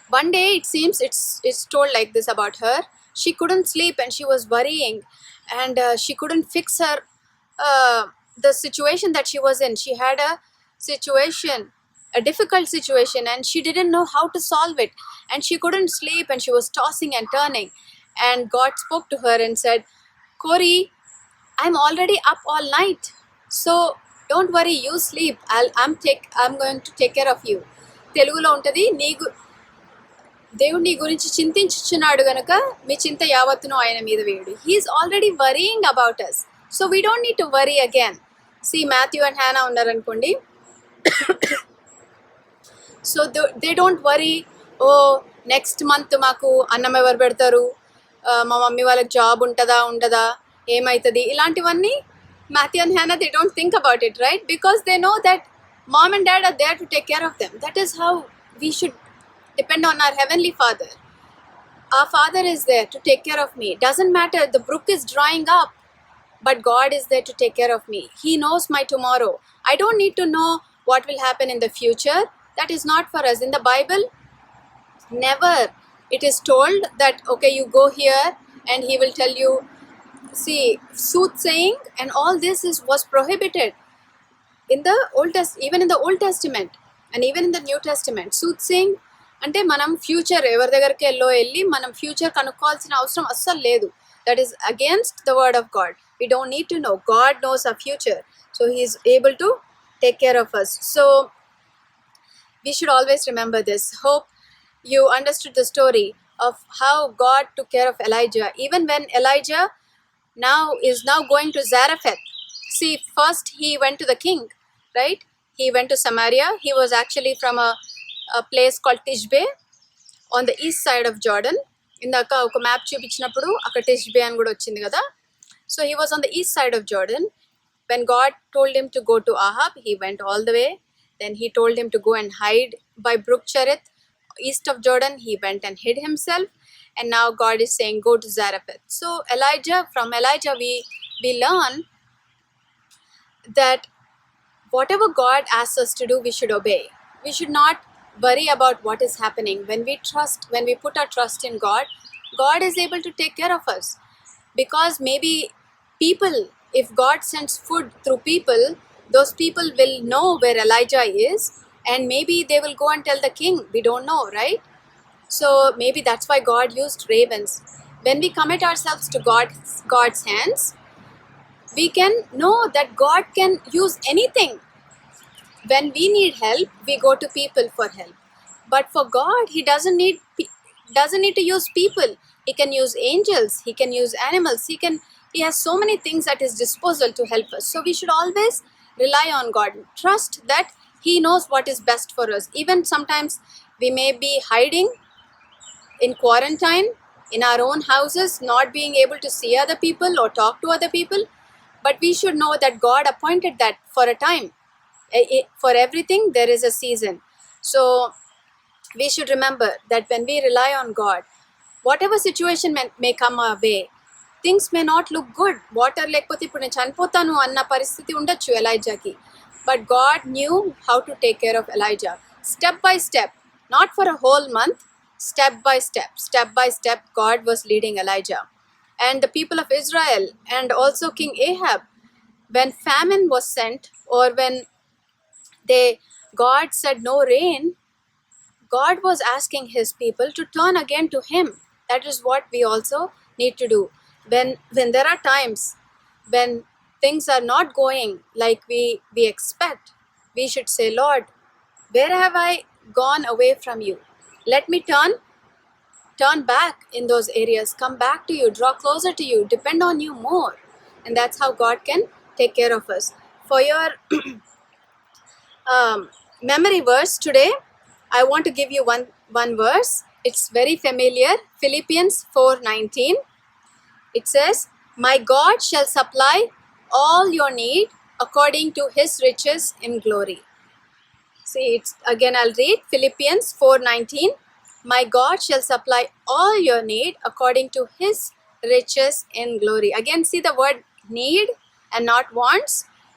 one day it seems it's told like this about her. She couldn't sleep and she was worrying, and she couldn't fix her the situation that she was in. She had a difficult situation, and she didn't know how to solve it, and she couldn't sleep, and she was tossing and turning. And God spoke to her and said, Corrie, I'm already up all night, so don't worry, you sleep. I'm going to take care of you. తెలుగులో ఉంటుంది, దేవుడు నీ గురించి చింతించుచున్నాడు గనుక మీ చింత యావత్తును ఆయన మీద వేయుడు. He is already worrying about us, so we don't need to worry again. See Matthew and Hannah ఉన్నారనుకోండి, so they don't worry, oh next month మాకు అన్నం ఎవరు పెడతారు, మా మమ్మీ వాళ్ళకి జాబ్ ఉంటుందా ఉండదా, ఏమవుతుంది, ఇలాంటివన్నీ Matthew and హ్యానా they don't think about it, right? Because they know that mom and dad are there to take care of them. That is how we should depend on our heavenly Father. Our Father is there to take care of me. Doesn't matter, the brook is drying up, but God is there to take care of me. He knows my tomorrow. I don't need to know what will happen in the future. That is not for us. In the Bible, never it is told that, okay, you go here and he will tell you. See, soothsaying and all this was prohibited in the even in the Old Testament and even in the New Testament. Soothsaying అంటే మనం future ఎవరి దగ్గరికి వెళ్ళి మనం future కనుక్కోవాల్సిన అవసరం అస్సలు లేదు. That is against the word of God. We don't need to no. God knows our future, so he is able to take care of us. So we should always remember this. Hope you understood the story of how God took care of Elijah. Even when Elijah is now going to Zarephath. See, first he went to the king, right? He went to Samaria. He was actually from a place called Tishbe on the east side of Jordan. ఇందాక ఒక map చూపించినప్పుడు అక్కడ టిష్బే అని కూడా వచ్చింది కదా. So he was on the east side of Jordan. When God told him to go to Ahab, he went all the way. Then he told him to go and hide by Brook Cherith, east of Jordan. He went and hid himself. And now God is saying, go to Zarephath. So from Elijah, we learn that whatever God asks us to do, we should obey. We should not worry about what is happening. When we put our trust in God, God is able to take care of us. Because maybe people, if God sends food through people, those people will know where Elijah is, and maybe they will go and tell the king. We don't know, right? So maybe that's why God used ravens. When we commit ourselves to God's hands, we can know that God can use anything. When we need help, we go to people for help. But for God, he doesn't need to use people. He can use angels, he can use animals, he has so many things at his disposal to help us. So we should always rely on God, trust that he knows what is best for us. Even sometimes we may be hiding in quarantine in our own houses, not being able to see other people or talk to other people, but we should know that God appointed that for a time. For everything there is a season. So we should remember that when we rely on God, whatever situation may come our way, things may not look good. Water lekapothe ippudu nenu chanipotanu anna paristhiti undachchu Elijahki, but God knew how to take care of Elijah step by step, not for a whole month. Step by step God was leading Elijah and the people of Israel, and also King Ahab. When famine was sent, or when God said no rain, God was asking his people to turn again to him. That is what we also need to do. When there are times when things are not going like we expect, we should say, Lord, where have I gone away from you? Let me turn back in those areas, come back to you, draw closer to you, depend on you more. And that's how God can take care of us. For your memory verse today, I want to give you one verse. It's very familiar. Philippians 4:19. It says, my God shall supply all your need according to his riches in glory. See, I'll read Philippians 4:19. My God shall supply all your need according to his riches in glory. Again, see the word need and not wants.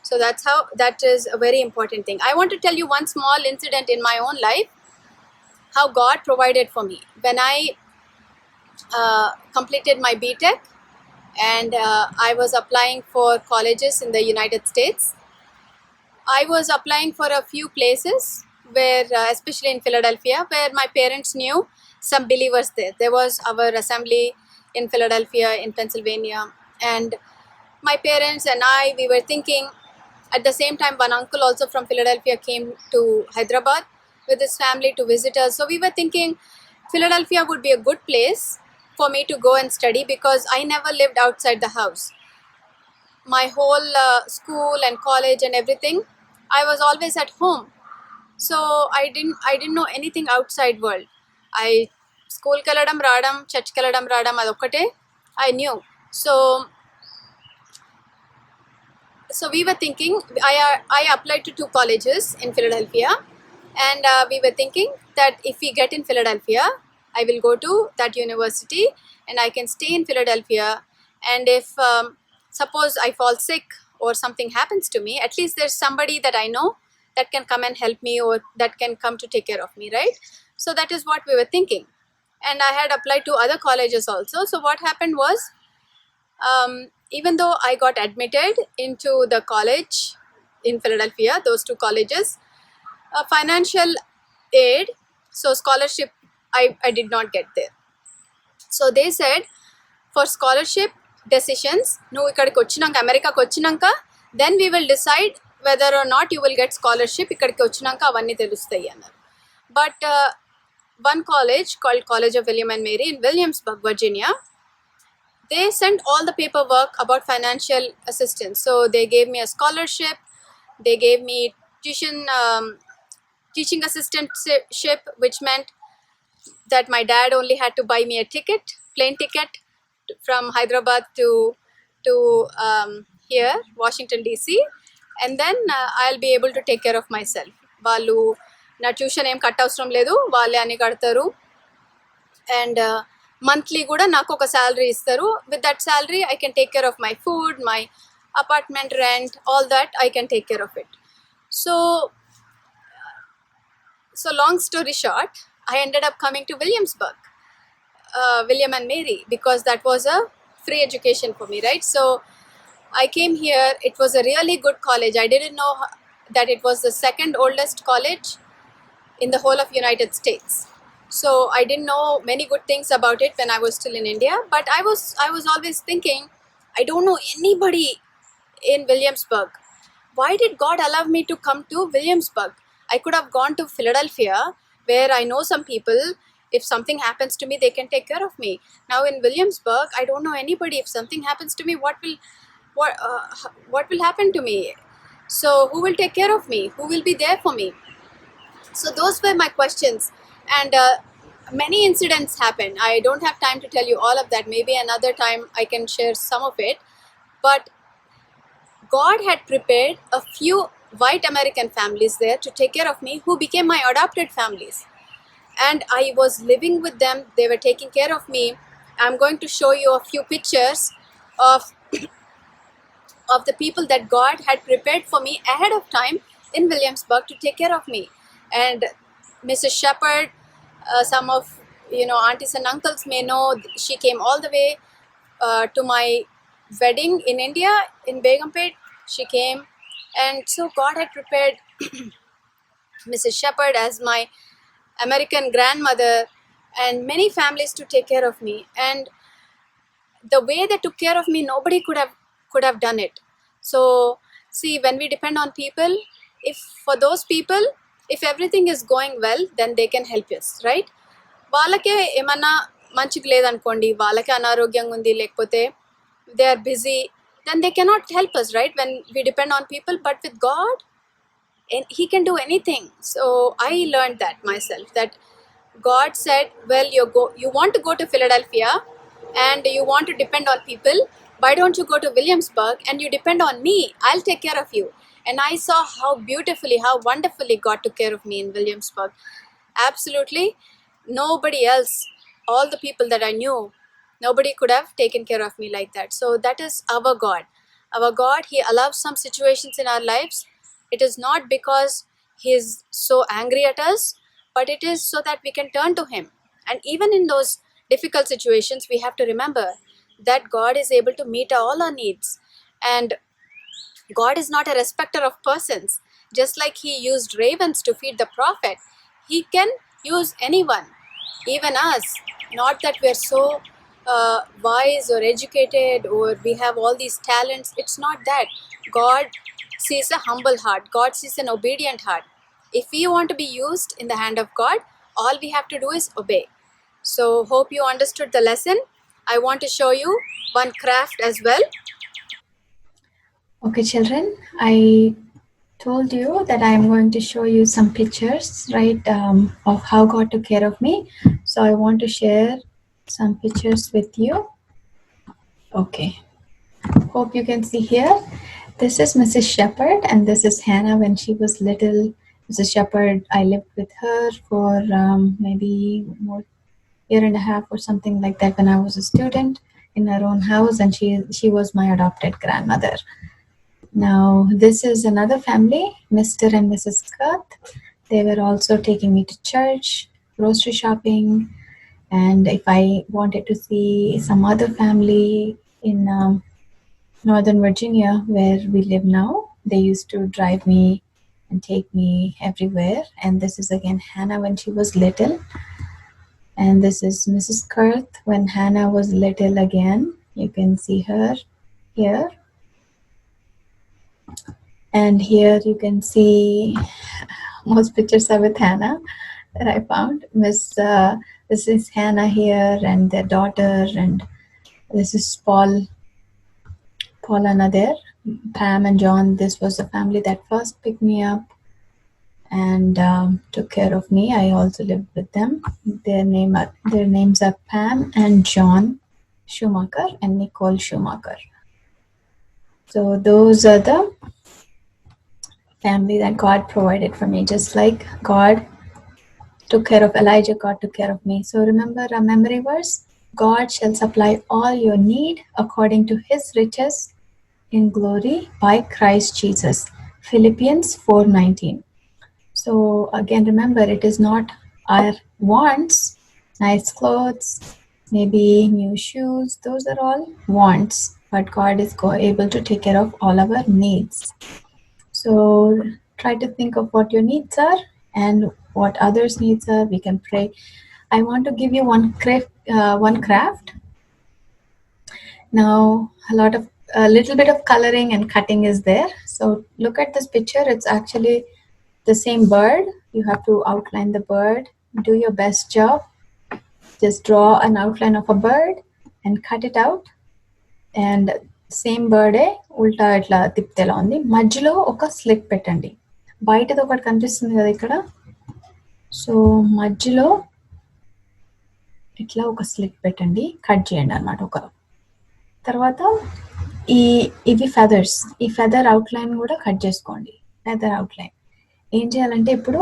So that is a very important thing. I want to tell you one small incident in my own life, how God provided for me. When I completed my BTech and I was applying for colleges in the United States, I was applying for a few places where, especially in Philadelphia, where my parents knew some believers there. There was our assembly in Philadelphia, in Pennsylvania, and my parents and we were thinking. At the same time, one uncle also from Philadelphia came to Hyderabad with his family to visit us. So we were thinking Philadelphia would be a good place for me to go and study, because I never lived outside the house. My whole school and college and everything, I was always at home. So I didn't know anything outside world. School keladam radam, church keladam radam, adokkate I knew. So we were thinking, I applied to 2 colleges in Philadelphia, and we were thinking that if we get in Philadelphia, I will go to that university and I can stay in Philadelphia. And if suppose I fall sick or something happens to me, at least there's somebody that I know that can come and help me, or that can come to take care of me, right? So that is what we were thinking. And I had applied to other colleges also. So what happened was, even though I got admitted into the college in Philadelphia, those 2 colleges, financial aid, so scholarship, I did not get there. So they said, for scholarship decisions, no ikkadiki vachinanka, America ku vachinanka, then we will decide whether or not you will get scholarship. Ikkadiki vachinanka avanni telustayi annaru. But one college called College of William and Mary in Williamsburg, Virginia, they sent all the paperwork about financial assistance. So they gave me a scholarship, they gave me teaching assistantship, which meant that my dad only had to buy me a ticket, plane ticket from Hyderabad to here, Washington DC, and then I'll be able to take care of myself. వాళ్ళు నా tuition ఏం cut అవసరం లేదు, వాళ్ళే అని కడతారు. And monthly కూడా నాకు ఒక శాలరీ ఇస్తారు. With that salary I can take care of my food, my apartment rent, all that I can take care of it. So long story short, I ended up coming to Williamsburg, William and Mary, because that was a free education for me, right? So I came here. It was a really good college. I didn't know that it was the second oldest college in the whole of United States. So I didn't know many good things about it when I was still in India. But I was always thinking, I don't know anybody in Williamsburg. Why did God allow me to come to Williamsburg? I could have gone to Philadelphia, where I know some people. If something happens to me, they can take care of me. Now in Williamsburg, I don't know anybody. If something happens to me, what will happen to me? So who will take care of me? Who will be there for me? So those were my questions, and many incidents happened. I don't have time to tell you all of that. Maybe another time I can share some of it. But God had prepared a few white American families there to take care of me, who became my adopted families. And I was living with them. They were taking care of me. I'm going to show you a few pictures of the people that God had prepared for me ahead of time in Williamsburg to take care of me. And Mrs. Shepherd, some of aunties and uncles may know, she came all the way to my wedding in India, in Begumpet. She came, and so God had prepared Mrs. Shepherd as my American grandmother and many families to take care of me. And the way they took care of me, nobody could have done it. So see, when we depend on people, if for those people, if everything is going well, then they can help us, right? వాళ్ళకే ఏమన్నా మంచిగా లేదనుకోండి, వాళ్ళకే అనారోగ్యంగా ఉంది, లేకపోతే they are busy, then they cannot help us, right? When we depend on people. But with God, and he can do anything. So I learned that myself, that God said, well, you want to go to Philadelphia and you want to depend on people, why don't you go to Williamsburg and you depend on me? I'll take care of you. And I saw how beautifully, how wonderfully God took care of me in Williamsburg. Absolutely nobody else, all the people that I knew, nobody could have taken care of me like that. So that is our God. Our God, he allows some situations in our lives. It is not because he is so angry at us, but it is so that we can turn to him. And even in those difficult situations, we have to remember that God is able to meet all our needs. And God is not a respecter of persons. Just like he used ravens to feed the prophet, he can use anyone, even us. Not that we're so wise or educated or we have all these talents. It's not that. God sees a humble heart. God sees an obedient heart. If we want to be used in the hand of God, all we have to do is obey. So hope you understood the lesson. I want to show you one craft as well. Okay, children, I told you that I am going to show you some pictures, right, of how God took care of me. So I want to share some pictures with you. Okay, hope you can see here. This is Mrs. Shepherd and this is Hannah when she was little. Mrs. Shepherd, I lived with her for maybe more year and a half or something like that when I was a student in her own house, and she was my adopted grandmother. Now this is another family, Mr. and Mrs. Kurth. They were also taking me to church, grocery shopping, and if I wanted to see some other family in Northern Virginia where we live now, they used to drive me and take me everywhere. And this is again Hannah when she was little. And this is Mrs. Kurth when Hannah was little again. You can see her here. And here you can see most pictures are with Hannah. that I found. This is Hannah here and their daughter, and this is Paul Anna there, Pam and John. This was the family that first picked me up and took care of me. I also lived with them. Their names are Pam and John Schumacher and Nicole Schumacher. So those are the family that God provided for me. Just like God took care of Elijah, God took care of me. So remember our memory verse: God shall supply all your need according to his riches in glory by Christ Jesus. Philippians 4:19. So again, remember, it is not our wants, nice clothes, maybe new shoes, those are all wants, but God is able to take care of all our needs. So try to think of what your needs are and what others' needs are. We can pray. I want to give you one craft. Now, a little bit of coloring and cutting is there. So look at this picture. It's actually the same bird. You have to outline the bird. Do your best job. Just draw an outline of a bird and cut it out. And same birthday ఉల్టా ఇట్లా తిప్పితే ఎలా ఉంది, మధ్యలో ఒక slit పెట్టండి. బయటది ఒకటి కనిపిస్తుంది కదా ఇక్కడ, సో మధ్యలో ఇట్లా ఒక స్లిట్ పెట్టండి, కట్ చేయండి అనమాట. ఒక తర్వాత ఇవి ఫెదర్స్, ఈ ఫెదర్ అవుట్లైన్ కూడా కట్ చేసుకోండి. ఫెదర్ అవుట్లైన్ ఏం చేయాలంటే, ఇప్పుడు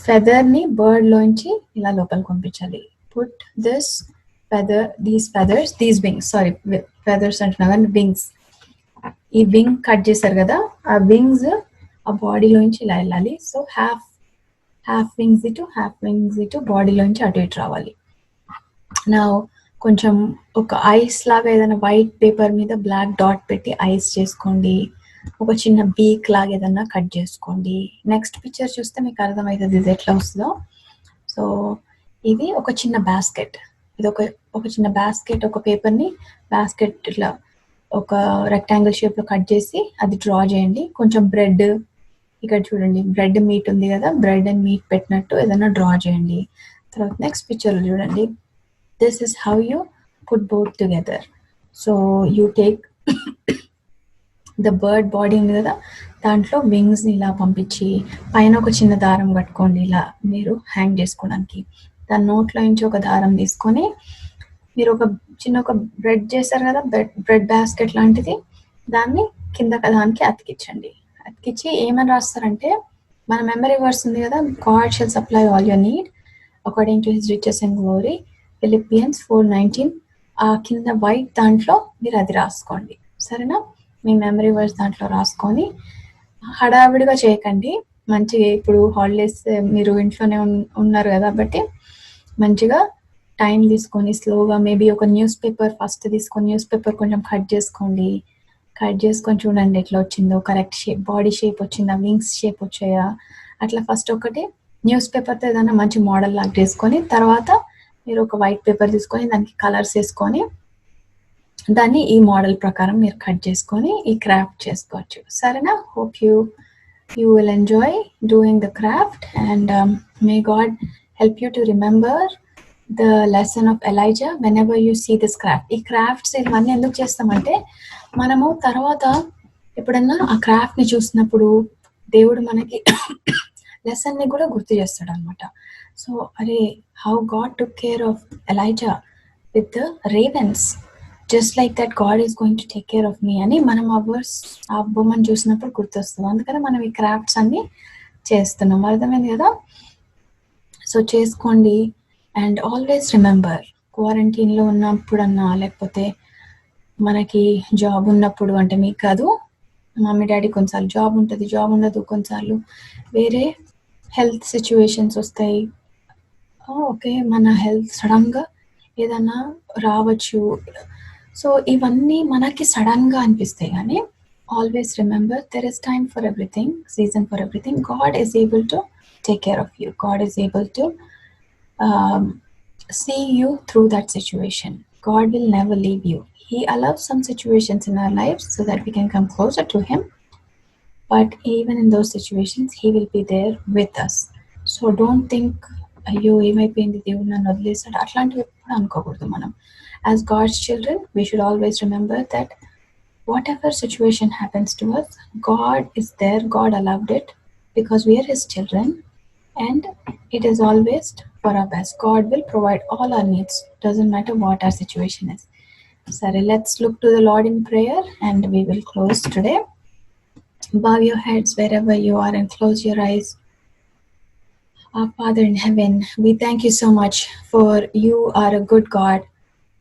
ఫెదర్ని బర్డ్లోంచి ఇలా లోపలికి పంపించాలి. Put this feather, these wings, sorry, feathers అంటున్నా కానీ వింగ్స్, ఈ వింగ్ కట్ చేశారు కదా, ఆ వింగ్స్ ఆ బాడీలోంచి ఇలా వెళ్ళాలి. సో హాఫ్ వింగ్స్ ఇటు బాడీలోంచి అటు ఇటు రావాలి. నా కొంచెం ఒక ఐస్ లాగా ఏదైనా వైట్ పేపర్ మీద బ్లాక్ డాట్ పెట్టి ఐస్ చేసుకోండి. ఒక చిన్న బీక్ లాగా ఏదన్నా కట్ చేసుకోండి. నెక్స్ట్ పిక్చర్ చూస్తే మీకు అర్థమవుతుంది ఇది ఎట్లా వస్తుందో. సో ఇది ఒక చిన్న బాస్కెట్, ఇది ఒక చిన్న బాస్కెట్, ఒక పేపర్ని బాస్కెట్ ఇట్లా ఒక రెక్టాంగిల్ షేప్లో కట్ చేసి అది డ్రా చేయండి. కొంచెం బ్రెడ్, ఇక్కడ చూడండి బ్రెడ్ మీట్ ఉంది కదా, బ్రెడ్ అండ్ మీట్ పెట్టినట్టు ఏదైనా డ్రా చేయండి. తర్వాత నెక్స్ట్ పిక్చర్లో చూడండి, this is how you put both together. So you take the bird body ఉంది కదా, దాంట్లో వింగ్స్ని ఇలా పంపించి పైన ఒక చిన్న దారం కట్టుకోండి, ఇలా మీరు హ్యాంగ్ చేసుకోవడానికి. దాని నోట్లో నుంచి ఒక దారం తీసుకొని మీరు ఒక బ్రెడ్ చేశారు కదా, బ్రెడ్ బాస్కెట్ లాంటిది, దాన్ని కింద దానికి అతికించండి. అతికించి ఏమని రాస్తారంటే, మన మెమరీ వర్స్ ఉంది కదా, God shall supply all your need according to his riches and glory, Philippians 4:19. ఆ కింద వైట్ దాంట్లో మీరు అది రాసుకోండి, సరేనా? మీ మెమరీ వర్స్ దాంట్లో రాసుకొని హడావిడిగా చేయకండి. మంచిగా ఇప్పుడు హాలిడేస్ మీరు ఇంట్లోనే ఉన్నారు కదా, కాబట్టి మంచిగా టైం తీసుకొని స్లోగా, మేబీ ఒక న్యూస్ పేపర్ ఫస్ట్ తీసుకొని న్యూస్ పేపర్ కొంచెం కట్ చేసుకొని చూడండి ఎట్లా వచ్చిందో, కరెక్ట్ షేప్, బాడీ షేప్ వచ్చిందా, వింగ్స్ షేప్ వచ్చాయా, అట్లా ఫస్ట్ ఒకటి న్యూస్ పేపర్తో ఏదైనా మంచి మోడల్ లాగా చేసుకొని, తర్వాత మీరు ఒక వైట్ పేపర్ తీసుకొని దానికి కలర్స్ వేసుకొని దాన్ని ఈ మోడల్ ప్రకారం మీరు కట్ చేసుకొని ఈ క్రాఫ్ట్ చేసుకోవచ్చు, సరేనా? Hope you will enjoy doing the craft, and may God help you to remember the lesson of Elijah whenever you see this craft. ఈ క్రాఫ్ట్స్ ఇవన్నీ ఎందుకు చేస్తామంటే, మనము తర్వాత ఎప్పుడన్నా ఆ క్రాఫ్ట్ని చూసినప్పుడు దేవుడు మనకి లెసన్ని కూడా గుర్తు చేస్తాడు అనమాట. సో అరే, how God took care of Elijah with the ravens, just like that God is going to take care of me అని మనం ఆ బొమ్మను చూసినప్పుడు గుర్తొస్తుంది. అందుకని మనం ఈ క్రాఫ్ట్స్ అన్ని చేస్తున్నాం, అర్థమైంది కదా? సో చేసుకోండి. అండ్ ఆల్వేస్ రిమెంబర్, క్వారంటైన్లో ఉన్నప్పుడన్నా లేకపోతే మనకి జాబ్ ఉన్నప్పుడు, అంటే మీకు కాదు, మమ్మీ డాడీ కొన్నిసార్లు జాబ్ ఉంటుంది, జాబ్ ఉండదు, కొన్నిసార్లు వేరే హెల్త్ సిచ్యువేషన్స్ వస్తాయి. ఓకే, మన హెల్త్ సడన్గా ఏదన్నా రావచ్చు. సో ఇవన్నీ మనకి సడన్గా అనిపిస్తాయి, కానీ always remember there is time for everything, season for everything. God is able to take care of you. God is able to see you through that situation. God will never leave you. He allows some situations in our lives so that we can come closer to Him. But even in those situations, He will be there with us. So don't think అయ్యో ఏమైపోయింది దేవుడు నన్ను వదిలేసాడు అట్లాంటివి ఎప్పుడు అనుకోకూడదు మనం. As God's children we should always remember that whatever situation happens to us, God is there, God allowed it because we are His children, and it is always for our best. God will provide all our needs, doesn't matter what our situation is. Sorry, let's look to the Lord in prayer and we will close today. Bow your heads wherever you are and close your eyes. Our Father in heaven, we thank you so much for you are a good God.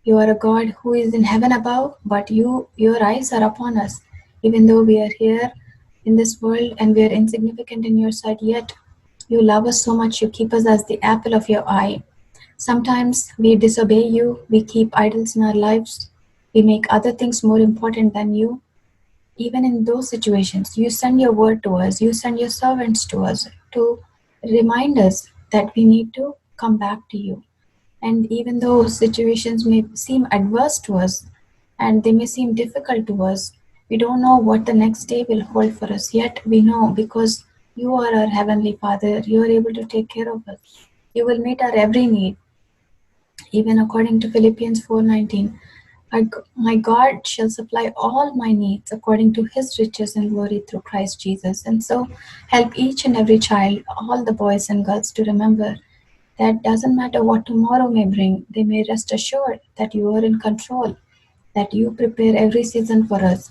You are a God who is in heaven above, but your eyes are upon us. Even though we are here in this world and we are insignificant in your sight, yet you love us so much, you keep us as the apple of your eye. Sometimes we disobey you, we keep idols in our lives, we make other things more important than you. Even in those situations, you send your word to us, you send your servants to us to remind us that we need to come back to you. And even though situations may seem adverse to us and they may seem difficult to us, we don't know what the next day will hold for us. Yet we know because you are our Heavenly Father, you are able to take care of us. You will meet our every need. Even according to Philippians 4:19, my God shall supply all my needs according to His riches and glory through Christ Jesus. And so help each and every child, all the boys and girls, to remember that doesn't matter what tomorrow may bring, they may rest assured that you are in control, that you prepare every season for us.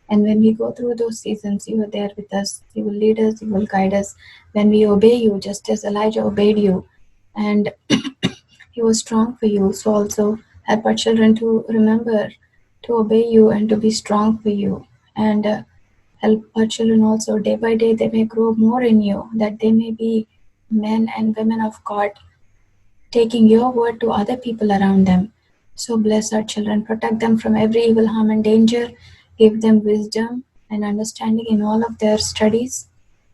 And when we go through those seasons, you are there with us. You will lead us, you will guide us. When we obey you, just as Elijah obeyed you, and he was strong for you, so also help our children to remember to obey you and to be strong for you. And help our children also, day by day, they may grow more in you, that they may be men and women of God, taking your word to other people around them. So bless our children, protect them from every evil, harm, and danger, give them wisdom and understanding in all of their studies,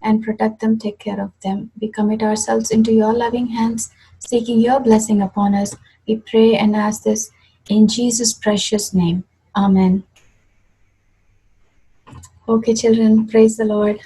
and protect them, take care of them. We commit ourselves into your loving hands, seeking your blessing upon us. We pray and ask this in Jesus' precious name. Amen. Okay, children, praise the Lord.